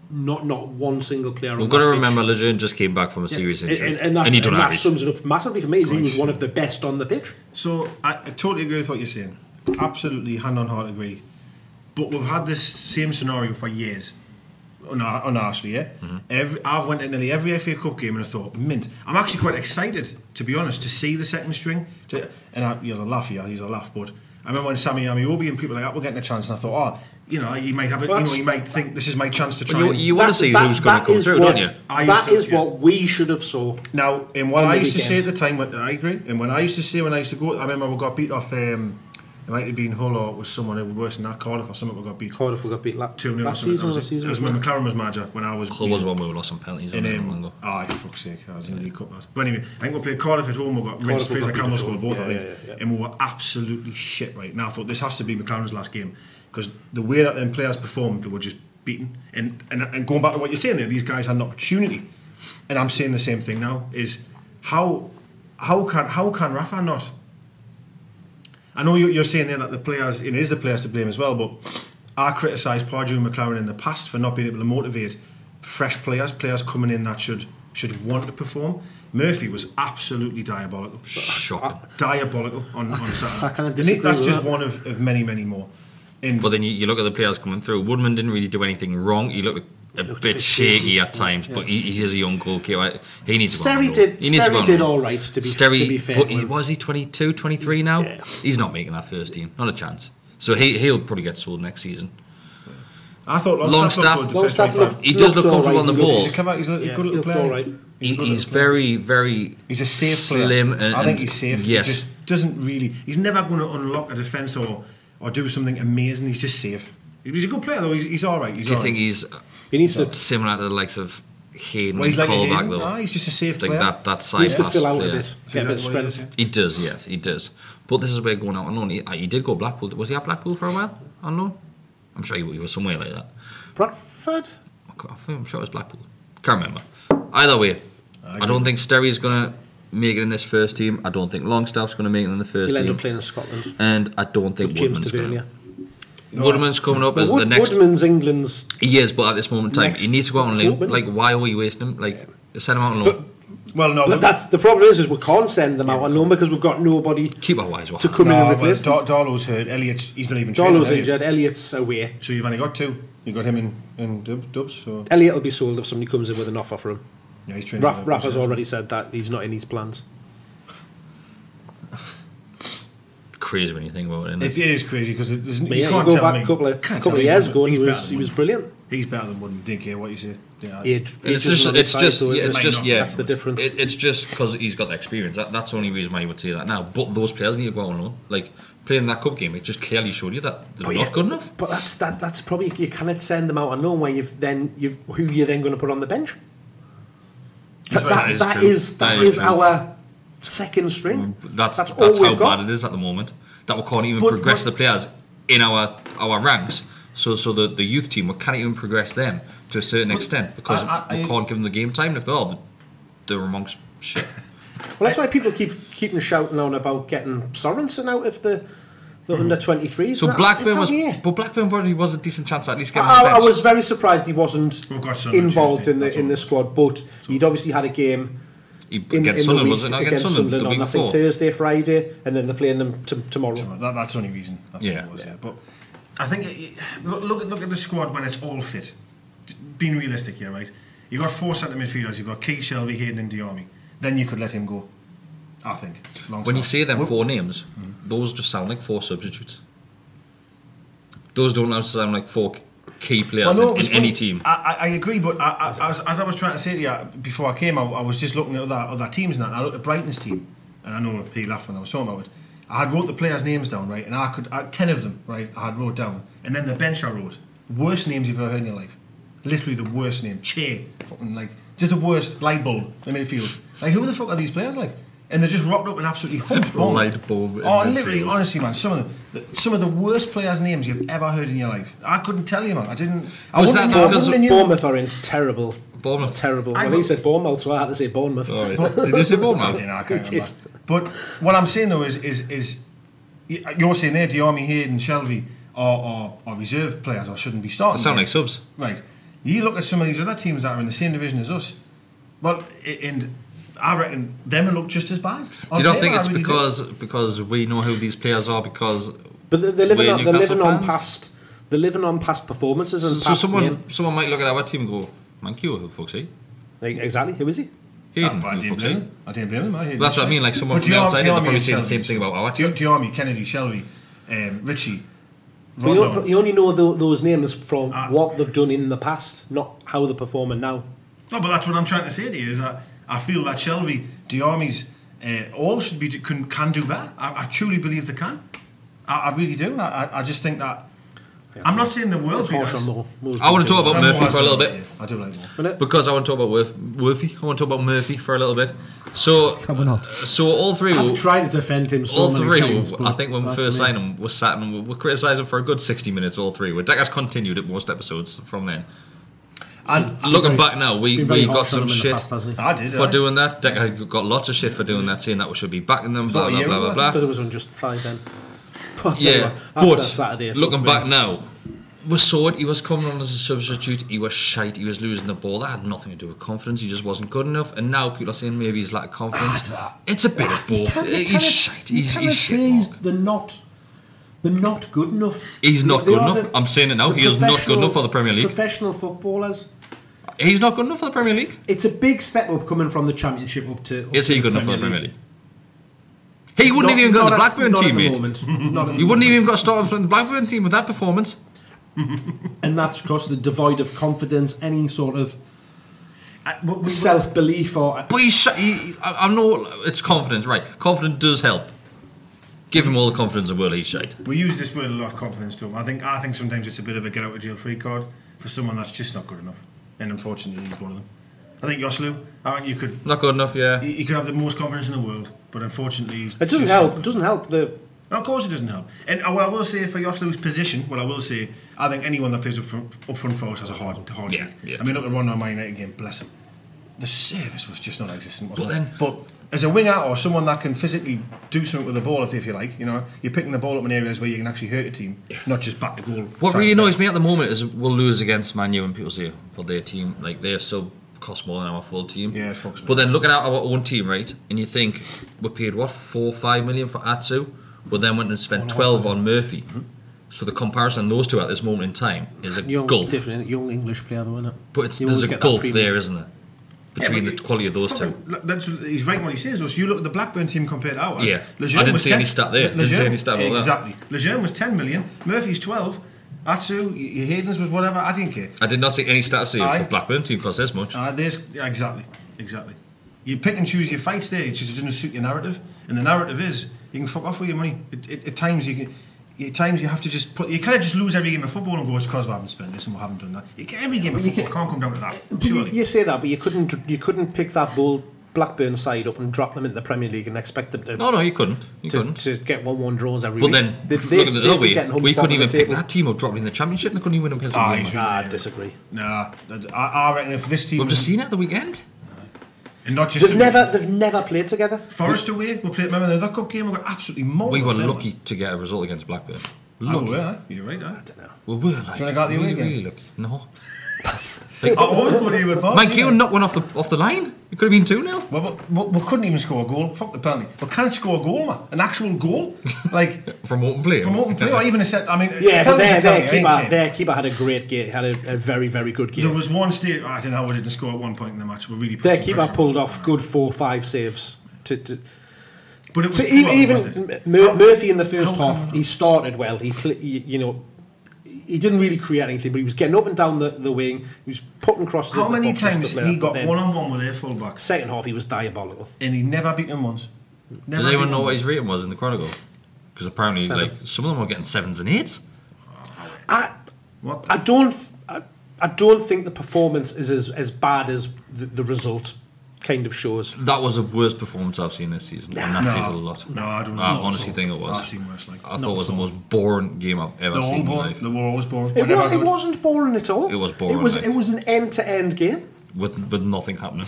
not one single player. We've got to remember Lejeune just came back from a serious injury, and that sums it up massively for me. He was one of the best on the pitch. So I totally agree with what you're saying. Absolutely, hand on heart agree. But we've had this same scenario for years. On our street, yeah. Mm-hmm. I've went to nearly every FA Cup game and I thought, mint. I'm actually quite excited, to be honest, to see the second string. Here's a laugh, but I remember when Sammy Amiobi and people like that were getting a chance, and I thought, he might have it. You might think this is my chance to try. You want to see who's going to come through, don't you? That is what we should have saw. Now, in what I used to say at the time, I agree. And when I used to say when I used to go, I remember we got beat off. It might have been Hull or was someone who was worse than that. Cardiff or something. We got beat. Cardiff we got beat 2-0 last season. It was when McLaren was manager. When I was. Hull was one where we lost some penalties. For fuck's sake! I was in the League Cup. But anyway, I think we played Cardiff at home. We got rinsed. Fraser Campbell scored both. I think, and we were absolutely shit. Right now, I thought this has to be McLaren's last game because the way that them players performed, they were just beaten. And going back to what you're saying there, these guys had an opportunity, and I'm saying the same thing now. Is how can Rafa not? I know you're saying there that the players, it is the players to blame as well, but I criticised Pardew and McLaren in the past for not being able to motivate fresh players coming in that should want to perform. Murphy was absolutely diabolical. Shocking. Diabolical on Saturday. I kind of disagree that's with just that. one of many, many more. But then you look at the players coming through. Woodman didn't really do anything wrong. He looked a bit shaky at times, but he is a young goalkeeper. He needs to go on. Sterry did all right, to be fair. But was he 22, 23 now? Yeah. He's not making that first team. Not a chance. So he'll probably get sold next season. I thought Longstaff he does look comfortable on the ball. He's a good little player. All right. He's very, very he's a safe slim player. I think he's safe. Yes. He just doesn't really. He's never going to unlock a defence or do something amazing. He's just safe. He's a good player though. He's all right. Do you think he's He needs to. similar to the likes of Hayden Well, he's and like Colback Hayden. though? He's just a safe I think player. that He side needs to pass fill out player. a bit, get a bit of strength. He does, yes, he does. But this is where going out on loan. He did go Blackpool. Was he at Blackpool for a while on loan? I'm sure he was somewhere like that. Bradford? I'm sure it was Blackpool. Can't remember. Either way, I don't think Sterry's going to make it in this first team. I don't think Longstaff's going to make it in the first He'll end team. up playing in Scotland. And I don't think With James Woodman's going Tavernier. to. Woodman's coming up as the next. Woodman's England's. He is, but at this moment in time, Next he needs to go out on loan. opening. Like, why are we wasting him? Like, send him out on loan. Well, no. The problem is we can't send them out on loan because we've got nobody Keeper-wise, what to come in and replace them. Darlow's hurt. Elliott's, he's not even Darlow's training, injured, Elliott's away. So you've only got two. You got him in Dubs. So Elliott will be sold if somebody comes in with an offer for him. yeah, he's training. Rafa's already said that he's not in his plans. Crazy when you think about it, isn't It is crazy because you But yeah, can't you go tell back me. a couple Can't of tell me years ago and he's he better was than brilliant. He's better than Wooden. Didn't care what you say. Yeah. Age It's isn't on his side, just, though, is it's it? just, yeah. That's the difference. It's just because he's got the experience. That's the only reason why you would say that now. But those players need to go out on loan. Like, playing that cup game, it just clearly showed you that they're not good enough. But that's probably, you cannot send them out on loan where who you're then going to put on the bench. That is true. our second string. That's all how we've got. bad it is at the moment. That we can't even progress the players in our ranks. So the youth team, we can't even progress them to a certain extent because we can't give them the game time. And if they are, they're amongst shit. Well, that's why people keep shouting on about getting Sorensen out of the under 23s. So Blackburn probably was a decent chance to at least get him on the I bench. was very surprised he wasn't We've got Sunderland involved Tuesday, in the squad, but he'd obviously had a game Against Sunderland, was it not against Sunderland the week on I think before? Thursday, Friday, and then they're playing them tomorrow. That's the only reason. I think it was, But I think look at the squad when it's all fit. Being realistic here, right? You've got 4 centre midfielders. You've got Key, Shelvey, Hayden, and Diarmi. Then you could let him go. I think. When you say them 4 names, those just sound like 4 substitutes. Those don't sound like 4 key players in any team. I agree, but as I was trying to say to you before I came out, I was just looking at other teams and that. And I looked at Brighton's team, and I know he laughed when I was talking about it. I had wrote the players' names down, right, and I had 10 of them, right, I had wrote down, and then the bench I wrote worst names you've ever heard in your life. Literally the worst name, Che, fucking like just the worst light bulb in midfield. Like who the fuck are these players like? And they just rocked up and absolutely humped balls. Light bulb. Oh, literally, honestly, man, some of the worst players' names you've ever heard in your life. I couldn't tell you, man. I didn't. Bournemouth are in terrible. Bournemouth. Terrible. Well, he said Bournemouth, so I had to say Bournemouth. Right. Did you say Bournemouth? I can't remember. But what I'm saying though is you're saying there, Diarmi, Hayden, Shelvey are reserve players or shouldn't be starting. They sound like subs. Right. You look at some of these other teams that are in the same division as us. Well, and I reckon them will look just as bad. Do you not think it's because we know who these players are because But they're living on past. They're living on past performances and So past someone might look at our team and go, "Man, who the fuck's he?" Exactly. Who is he? Hayden, I who the fuck's he? didn't blame him. But that's what I mean. Like someone from the outside, they're probably saying the same thing about our team. Diarmi, Kennedy, Shelvey, Richie. But you only know those names from what they've done in the past, not how they're performing now. No, but that's what I'm trying to say to you is that I feel that Shelvey, Diarmi's, all should be can do better. I truly believe they can. I really do. I just think that. I'm not saying the world beat us. I want to talk about Murphy for a little bit. I do like more. Because I want to talk about Murphy. I want to talk about Murphy for a little bit. So, so all three. I've tried to defend him so all many three. times, I think when we first signed him, we sat and we criticised him for a good 60 minutes. All three. Deck has continued at most episodes from then. And looking back now, we got some shit for doing that. Deck got lots of shit for doing that, saying that we should be backing them. Blah blah blah blah blah. Because it was unjustified then. Yeah, but looking back now, we saw it. He was coming on as a substitute. He was shite. He was losing the ball. That had nothing to do with confidence. He just wasn't good enough. And now people are saying maybe he's lack of confidence. It's a bit of both. He's shite. He's shit. They're not good enough. He's not good enough. I'm saying it now. He is not good enough for the Premier League. Professional footballers. He's not good enough for the Premier League. It's a big step up coming from the Championship up to. Is he good enough for the Premier League? He wouldn't have even got the Blackburn team, mate. He wouldn't even got started from the Blackburn team with that performance. And that's because the devoid of confidence, any sort of self-belief or. But I know it's confidence, right? Confidence does help. Give him all the confidence in the world, he's shite. We use this word a lot, confidence to him. I think sometimes it's a bit of a get out of jail free card for someone that's just not good enough. And unfortunately, he's one of them. I think Joslu, you could... Not good enough, yeah. He could have the most confidence in the world, but unfortunately... It doesn't help. It doesn't help the... And of course it doesn't help. And what I will say for Joslu's position, I think anyone that plays up front for us has a hard yeah, game. yeah. I mean, look at Ron Man United game, bless him. The service was just non-existent, wasn't But it? then- But as a winger or someone that can physically do something with the ball, if you like, you're picking the ball up in areas where you can actually hurt a team, not just back the goal. What really annoys me at the moment is we'll lose against Man U and people say, well, their team, like, they're so cost more than our full team. Yeah, it fucks me. But then looking at our own team, right, and you think we paid, 4-5 million for Atsu, but then went and spent 12 on Murphy. So the comparison those two at this moment in time is a gulf. Different young English player, though, isn't it? But there's a gulf there, isn't there? Between the quality of those two. He's right in what he says, though. So you look at the Blackburn team compared to ours. Yeah, I didn't see any stat there. Didn't see any stat about that. Exactly. Lejeune was 10 million, Murphy's 12, Atsu, Hayden's was whatever, I didn't care. I did not see any stats here. The Blackburn team cost this much. Exactly. You pick and choose your fights there, it just doesn't suit your narrative. And the narrative is, you can fuck off with your money. At times you have to just you can't just lose every game of football and go, it's because we haven't spent this and we haven't done that. Every game of football can't come down to that. Surely. You say that, but you couldn't pick that Blackburn side up and drop them into the Premier League and expect them to. No, you couldn't. To get 1-1 draws every but week. Then, look at the other way. We couldn't even pick that team up dropping in the Championship and they couldn't even win a I disagree. Nah, I reckon if this team... We've just seen it at the weekend. And not just they've never played together. Forest away, we played. Remember the other cup game? We got absolutely mauled. We were lucky to get a result against Blackburn. Lucky. You're right. I don't know. We were like really lucky. No. Like, what was going to do? Mike Keoghan knocked one off the line. It could have been 2-0. Well, we couldn't even score a goal. Fuck the penalty. We can't score a goal, man. An actual goal, like from open play. Or even a set. I mean, but their keeper had a great game. Had a very, very good game. There was one stage. I don't know how we didn't score at one point in the match. We really. Their keeper pulled off good 4-5 saves. But it was even Murphy in the first half. He started well. He didn't really create anything, but he was getting up and down the wing. He was putting crosses. How many times he got one-on-one with their fullback? Second half, he was diabolical, and he never beat them once. Does anyone know what his rating was in the Chronicle? Because apparently, some of them were getting 7s and 8s. I don't think the performance is as bad as the result kind of shows. That was the worst performance I've seen this season. And that says a lot. No, I don't know. I honestly think it was. I've seen worse. I thought it was the most boring game I've ever seen in my life. They were always boring. It wasn't boring at all. It was boring. It was an end-to-end game. With nothing happening.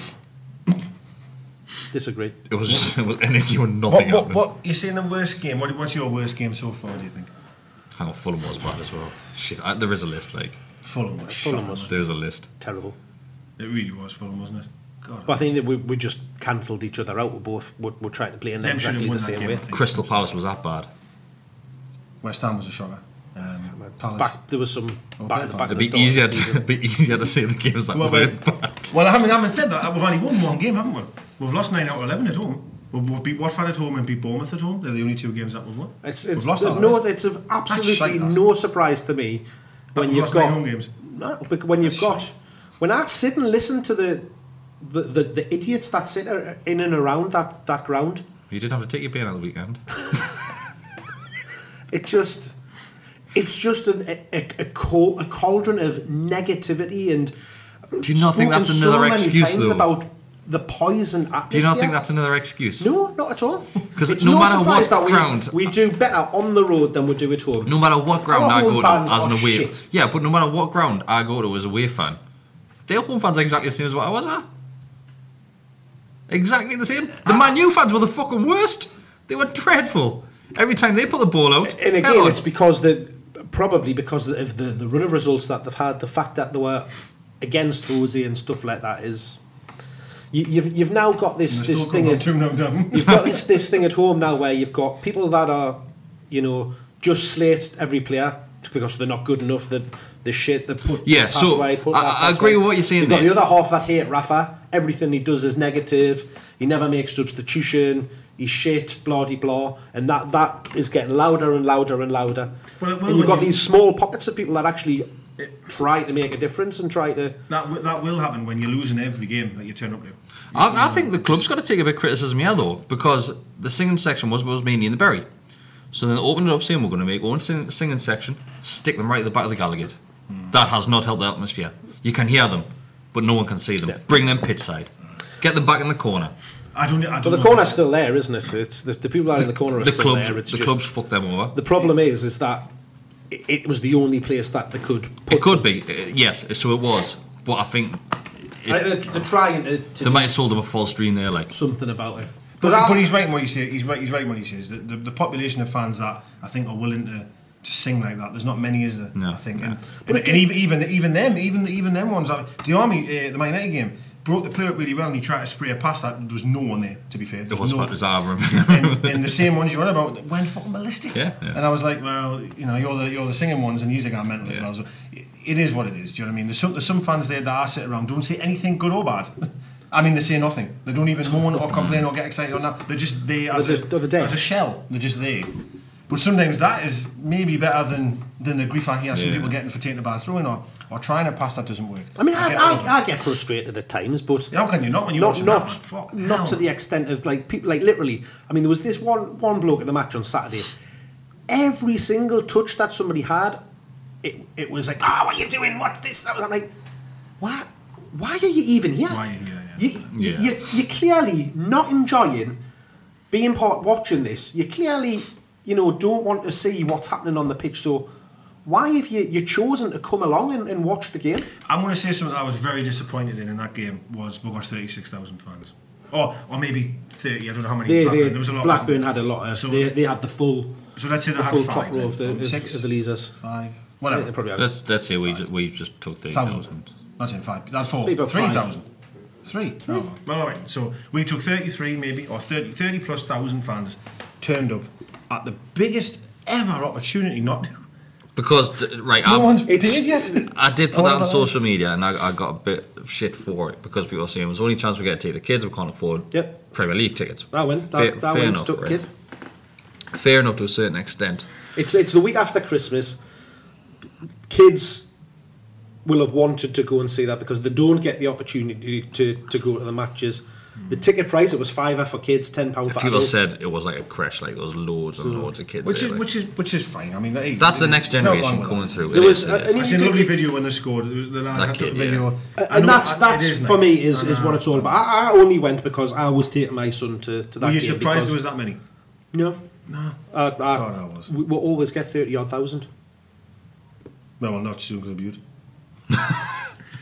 Disagree. It was an end game with nothing happening. What you're saying the worst game? What's your worst game so far, do you think? Hang on, Fulham was bad as well. Shit, there is a list, like. Fulham was. There's a list. Terrible. It really was Fulham, wasn't it? God, but I think that we just cancelled each other out. We're trying to play in exactly the same way. Crystal Palace was that bad. West Ham was a shocker. Palace. There was some back at the back. It'd be easier to say the games that were bad. Well, I haven't said that. We've only won one game, haven't we? We've lost 9 out of 11 at home. We've beat Watford at home and beat Bournemouth at home. They're the only 2 games that we've won. It's of absolutely no surprise to me when you've got home games. No, but when I sit and listen to the idiots that sit in and around that ground. You didn't have to take your pain on the weekend. It's just a cauldron of negativity, and do you not think that's another excuse though? About the poison atmosphere. Do you not think that's another excuse? No, not at all. Because no matter what ground, we do better on the road than we do at home. No matter what ground I go to as an away, but no matter what ground I go to as a away fan, their home fans are exactly the same as what I was at. Exactly the same. The Man U fans were the fucking worst. They were dreadful. Every time they put the ball out. And again, it's probably because of the run of results that they've had. The fact that they were against Rosie and stuff like that is. You've now got this thing. You've got this thing at home now where you've got people that are, just slate every player because they're not good enough. That the shit they put. Yeah, so away, I agree with what you're saying. You've got the other half that hate Rafa. Everything he does is negative. He never makes substitution. He's shit, blah de blah, and that is getting louder and louder and louder. And you've got these small pockets of people that actually try to make a difference and try to. That will happen when you're losing every game that you turn up to. I think the club's got to take a bit of criticism here though, because the singing section was mainly in the Bury. So then open it up, saying we're going to make one singing section, stick them right at the back of the Gallagher. That has not helped the atmosphere. You can hear them, but no one can see them. Bring them pitch side. Get them back in the corner. I don't But know the if corner's it's- still there, isn't it? It's the people that are in the corner are still there. It's The just, clubs fuck them over. the problem is that it was the only place that they could put It could be, yes, so it was. But I think they're trying to they do might have sold them a false dream there, like. something about it. But he's right in what he says. He's right when he says that the population of fans that I think are willing to sing like that. There's not many, is there? No. I think, and even them ones. The Army, the Man United game, broke the play up really well, and he tried to spray a past that. There was no one there. To be fair, It was about his arm. and the same ones you're on about went fucking ballistic. Yeah. And I was like, well, you're the singing ones, and you are mental as well. So it is what it is. Do you know what I mean? There's some fans there that I sit around don't say anything good or bad. I mean, they say nothing. They don't even moan or complain or get excited or not. They're just there as a shell. They're just there. But sometimes that is maybe better than the grief I hear some people getting for taking a bad throw-in or trying to pass that doesn't work. I mean, I get frustrated at times, but how can you not when you watch not to the extent of like people like literally. I mean, there was this one bloke at the match on Saturday. Every single touch that somebody had, it was like, what are you doing? What's this? I'm like, what? Why are you even here? Why are you here? You're clearly not enjoying being watching this. You clearly, don't want to see what's happening on the pitch. So why have you chosen to come along and watch the game? I'm going to say something that I was very disappointed in that game was we got 36,000 fans. Or maybe 30, I don't know how many. Blackburn, there was a lot. Blackburn had a lot of, so they had the full. So let's say they the had full 5, top row of the Leasers. 5, whatever. They probably had Let's say we just took 30,000. That's in 5. That's 4. Maybe about 3,000. 3. Oh, well, all right. So we took 33 maybe, or 30 plus thousand fans turned up at the biggest ever opportunity not to. Because, right, No one's paid yet. I did put that on social media and I got a bit of shit for it because people were saying it was the only chance we get to take the kids, we can't afford Premier League tickets. That went. That went stuck, kid. Fair enough to a certain extent. It's the week after Christmas. Kids will have wanted to go and see that because they don't get the opportunity to go to the matches. The ticket price, it was £5 for kids, £10 for People adults. said it was like a crash, like there was loads and loads of kids. Which there, is fine. I mean, that's the next generation coming through. There was I seen a lovely video when they scored. The lad That had kid, a video, and that's for me is nice. what it's all about. I only went because I was taking my son to that game. Were you surprised there was that many? No. No. God, I was. We'll always get 30,000. Well, not soon because of beauty.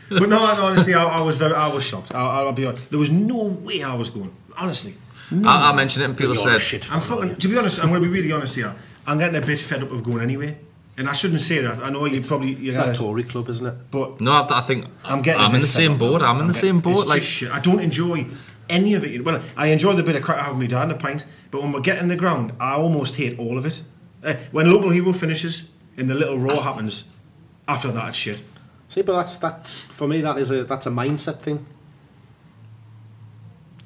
But no, honestly, I was shocked. I'll be honest. There was no way I was going. Honestly, no. I mentioned it and people said, I'm fucking. To be honest, I'm going to be really honest here. I'm getting a bit fed up of going anyway, and I shouldn't say that. I know it's that Tory club, isn't it? But no, I think I'm in the same boat. I'm in the same boat. Like shit. I don't enjoy any of it. Well, I enjoy the bit of crack I have with my dad and a pint, but when we're getting the ground, I almost hate all of it. When Local Hero finishes and the little roar happens, after that it's shit. See, but that's for me. That's a mindset thing.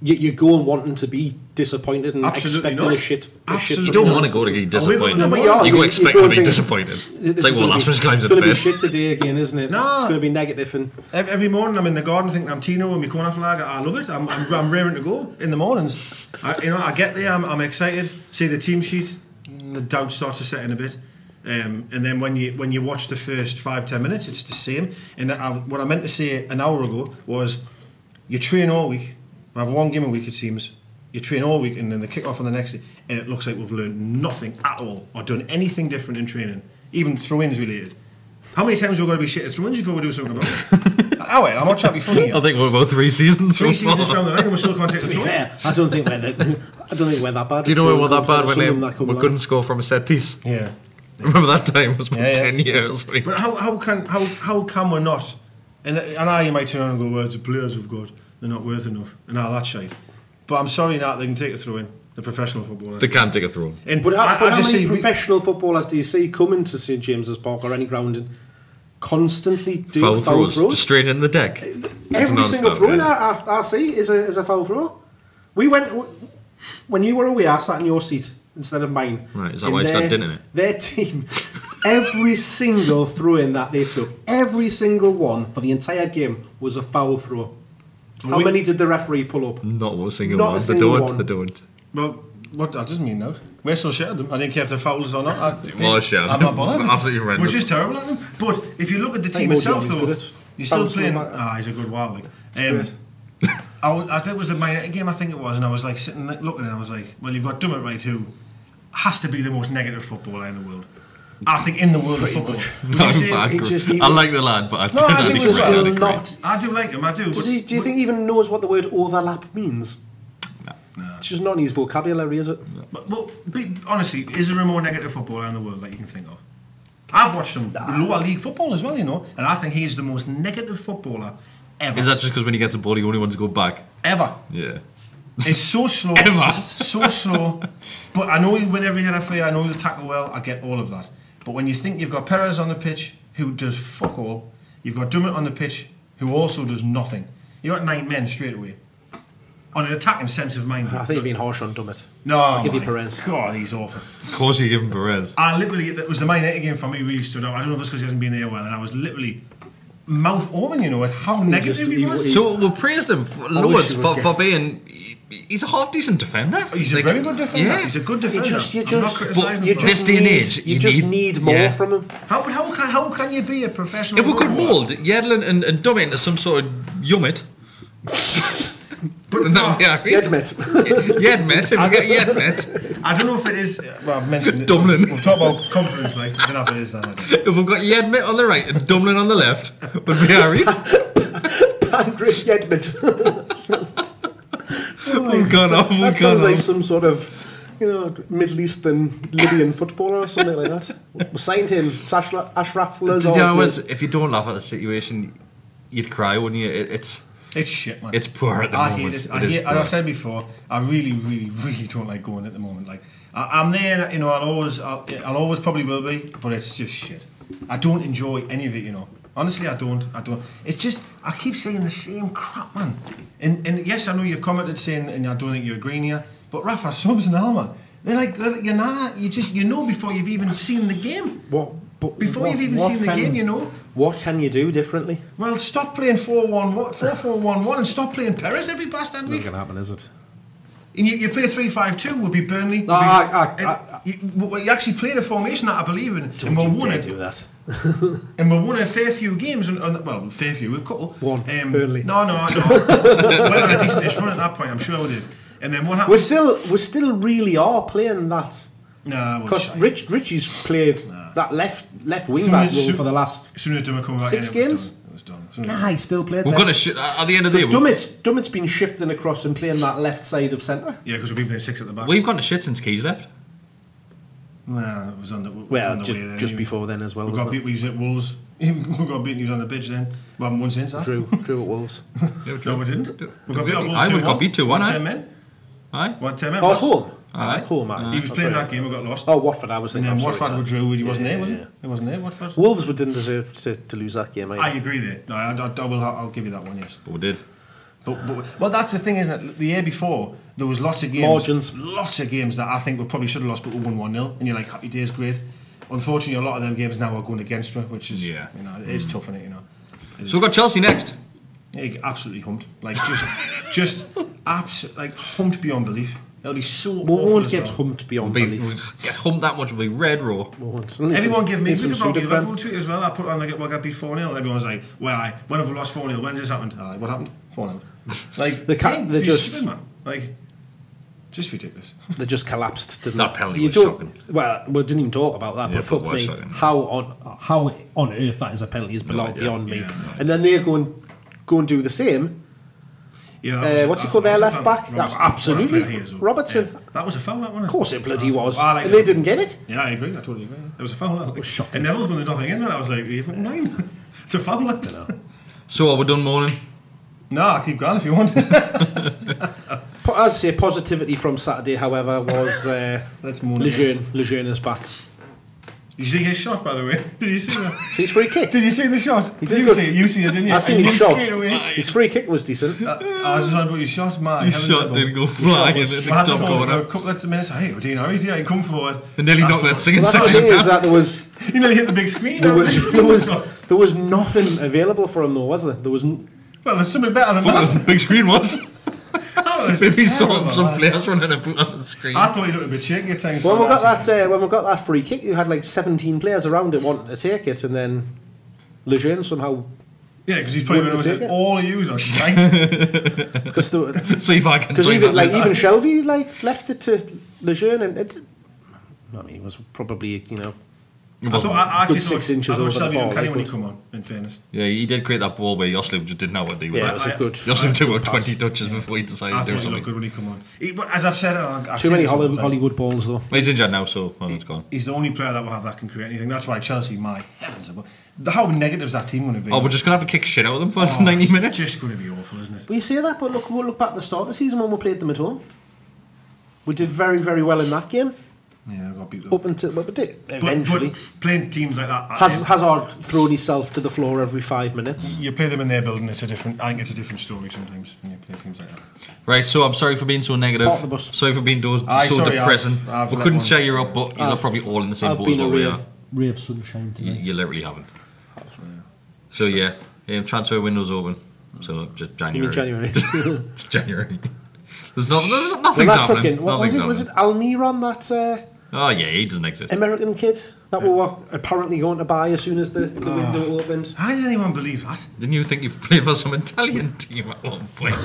You go and wanting to be disappointed and Absolutely expecting not. a shit. you don't want to go to be disappointed. No, but you go expecting to be think, disappointed. It's like, well, last week's climbs It's at going to be bed. shit today again, isn't it? No. It's going to be negative and Every morning I'm in the garden thinking I'm Tino and my corner flag. I love it. I'm raring to go in the mornings. I get there. I'm excited. See the team sheet. The doubt starts to set in a bit. And then when you watch the first 5-10 minutes, it's the same. And what I meant to say an hour ago was, you train all week. I have one game a week, it seems. You train all week, and then they kick off on the next day, and it looks like we've learned nothing at all, or done anything different in training, even throw-ins related. How many times we've got to be shit at throw-ins before we do something about it? I'm not trying to be funny here. I think we're about 3 seasons. 3 seasons down the line, and we still can't take the throw-in. yeah, I don't think we're that bad. Do you know we were that bad when we couldn't couldn't score from a set piece? Yeah. Remember that time? It was about 10 years. But how can we not? And you might turn around and go, well, it's the players we've got, they're not worth enough, and all that shite. But I'm sorry, they can take a throw in. The professional footballers. They can't take a throw. But how many professional footballers do you see coming to St James's Park or any ground and constantly do foul throws? Just straight in the deck. Every single throw in I see is a foul throw. We went when you were away. I sat in your seat instead of mine. Right, is that why it's got din in it? Their team, every single throw in that they took, every single one for the entire game was a foul throw. How many did the referee pull up? Not a single Not one. a single one. They don't. Well, what that doesn't mean no. We're still shouting them. I didn't care if they're fouls or not. I'm not bothered. Absolutely horrendous. We're just terrible at them. But if you look at the team itself, though, you're still playing. He's a good while. I think it was the Man United game. I think it was, and I was like sitting looking, and I was like, well, you've got Dummett, right, who has to be the most negative footballer in the world. I think in the world of football. I like the lad, but I do like him. I do. Do you think he even knows what the word overlap means? No. It's just not in his vocabulary, is it? But honestly, is there a more negative footballer in the world that you can think of? I've watched some lower league football as well, you know, and I think he is the most negative footballer ever. Is that just because when he gets a ball, he only wants to go back? Ever. Yeah. It's so slow. Ever. So slow. But I know he'll win every header for you. I know he'll tackle well. I get all of that. But when you think you've got Perez on the pitch, who does fuck all, you've got Dummett on the pitch, who also does nothing. You've got 9 men straight away. On an attacking sense of mind. I think you're being harsh on Dummett. No, I'll give you Perez. God, he's awful. Of course you give him Perez. It was the Man United game for me really stood out. I don't know if it's because he hasn't been there well, and I was literally mouth open, you know, at how negative he was. So we've praised him loads for being... He's a half decent defender. He's a very good defender. Yeah. He's a good defender. I'm not criticising him. This day and age, you just need more from him. How can you be a professional? If we could mould Yedlin and Dummett into some sort of yummit. Yedmet. Yedmet. If we get Yedmet. I don't know if it is. Well, I've mentioned it. Dumlin. We've talked about confidence, like. I don't know if it is that. If we've got Yedmet on the right and Dumlin on the left, would be alright. Patrick Yedmet. That sounds like some sort of, Middle Eastern Libyan footballer or something like that. We signed him, Ashraf Lazar. If you don't laugh at the situation, you'd cry, wouldn't you? It's shit, man. It's poor at the moment. I hate it. As I said before, I really, really, really don't like going at the moment. Like I'm there, I'll always probably will be, but it's just shit. I don't enjoy any of it, Honestly, I don't. It's just, I keep saying the same crap, man. And yes, I know you've commented saying, and I don't think you're agreeing here, but Rafa, subs now, man. They're like, you know before you've even seen the game. Before you've even seen the game, What can you do differently? Well, stop playing 4-4-1-1 and stop playing Perez every bastard week. It's not going to happen, is it? And you play 3-5-2, would be Burnley. You actually played a formation that I believe in. And we won it. Do that. And we won a fair few games. A couple. One. Burnley. No. Well, on a decent-ish run at that point, I'm sure we did. And then what happened? We still really are playing that. No, because Richie's played that left wing back role for the last. As soon as Dummett come back, 6 games. It was done. He still played. We're going to at the end of the day. Dummett's been shifting across and playing that left side of centre. Yeah, because we've been playing 6 at the back. We've gone to shit since Keys left. Nah, it was on the way there. Just before then as well. We got beat. We was at Wolves. We got beaten. He was on the pitch then. We haven't won since that. Drew at Wolves. No, we didn't. We got beat. I would have got beat 2-1. 10 men. Aye. 10 men. Oh, home. Home. He was playing that game. We got lost. Oh, Watford. I was thinking. And then Watford we drew. He wasn't there, was he? He wasn't there. Watford. Wolves didn't deserve to lose that game. I agree there. No, I'll give you that one. Yes. But we did. But that's the thing, isn't it? The year before, there was lots of games. Lots of games that I think we probably should have lost, but we won 1-0. And you're like, happy days, great. Unfortunately, a lot of them games now are going against me, which is, it is tough, isn't it? So we've got Chelsea next. Yeah, absolutely humped. Like, just absolutely, like, humped beyond belief. It'll be so awful. We won't get humped beyond belief. We'll get humped that much, we'll be red raw. Everyone give me some about the Liverpool tweet as well. I put on, like, we'll get beat 4-0. Everyone's like, well, when have we lost 4-0? When's this happened? What happened? 4-0. Like, they're just stupid, man. Like, just ridiculous. They just collapsed, didn't that penalty was shocking. Well, we didn't even talk about that, but fuck me, how on earth that is a penalty is beyond me. And then they're going and do the same. Yeah, what's he called their left back? That's absolutely Robertson. Yeah. That was a foul, that wasn't it? Of course it bloody was. And they didn't get it. Yeah, I agree. I totally agree. It was a foul. It was shocking. And Neville's going, there's nothing in there. I was like, are you fucking lying? It's a foul. So are we done mourning? No, I'll keep going if you want. As I say, positivity from Saturday, however, was Lejeune is back. Did you see his shot, by the way? Did you see that? His free kick. Did you see the shot? He did. You see it, didn't you? I seen his shot. His free kick was decent. I was just wondering about his shot, man. His shot did go flying in the top corner. For a couple of minutes, hey, what do you know? He come forward. And nearly knocked that singing sound. That's the thing is that there was... He nearly hit the big screen. There was nothing available for him though, was there? There was... Well, there's something better than that. The big screen was. Maybe some players running a boot on the screen. I thought you looked a bit shaky at times. When we got that free kick, you had like 17 players around it wanting to take it, and then Lejeune somehow. Yeah, because he's probably going to say all of you are shite. See if I can. Because even Shelvey left it to Lejeune, and it. I mean, it was probably I actually good 6 inches over the ball. When he come on, in fairness. Yeah, he did create that ball where Yoslip just didn't know what to do with it was a good. Yoslip took about 20 touches before he decided to do something. He looked good when he come on. As I've said, too many Hollywood balls though. He's injured now, so it's gone. He's the only player that will have that can create anything. That's why Chelsea, my heavens, how negative is that team going to be? Oh, we're just going to have to kick shit out of them for 90 minutes. It's just going to be awful, isn't it? We say that, but we'll look back at the start of the season when we played them at home. We did very, very well in that game. Yeah, I got beat up until we did eventually. But playing teams like that, Hazard thrown himself to the floor every 5 minutes. You play them in their building. I think it's a different story sometimes when you play teams like that. Right, so I'm sorry for being so negative. Sorry for being so depressing. We couldn't cheer you up, but you're probably all in the same boat as what we are. Ray of sunshine tonight. You literally haven't. So yeah, transfer window's open. So just January. January. It's January. There's nothing's happening. Was it Almiron that? Oh yeah, he doesn't exist. American kid that we were apparently going to buy as soon as the window opened. How did anyone believe that? Didn't you think you played for some Italian team at one point?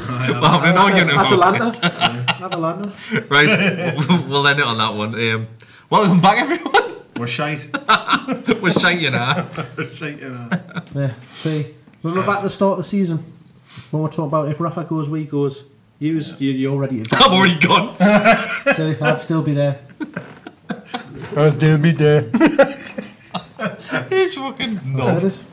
Atalanta. Right, we'll end it on that one. Welcome back, everyone. We're shite. We're shite, you know. Yeah, see, when we're back at the start of the season, when we're talking about if Rafa goes, we goes. You're ready to jump. I'm already gone. So I'd still be there. He's fucking nuts.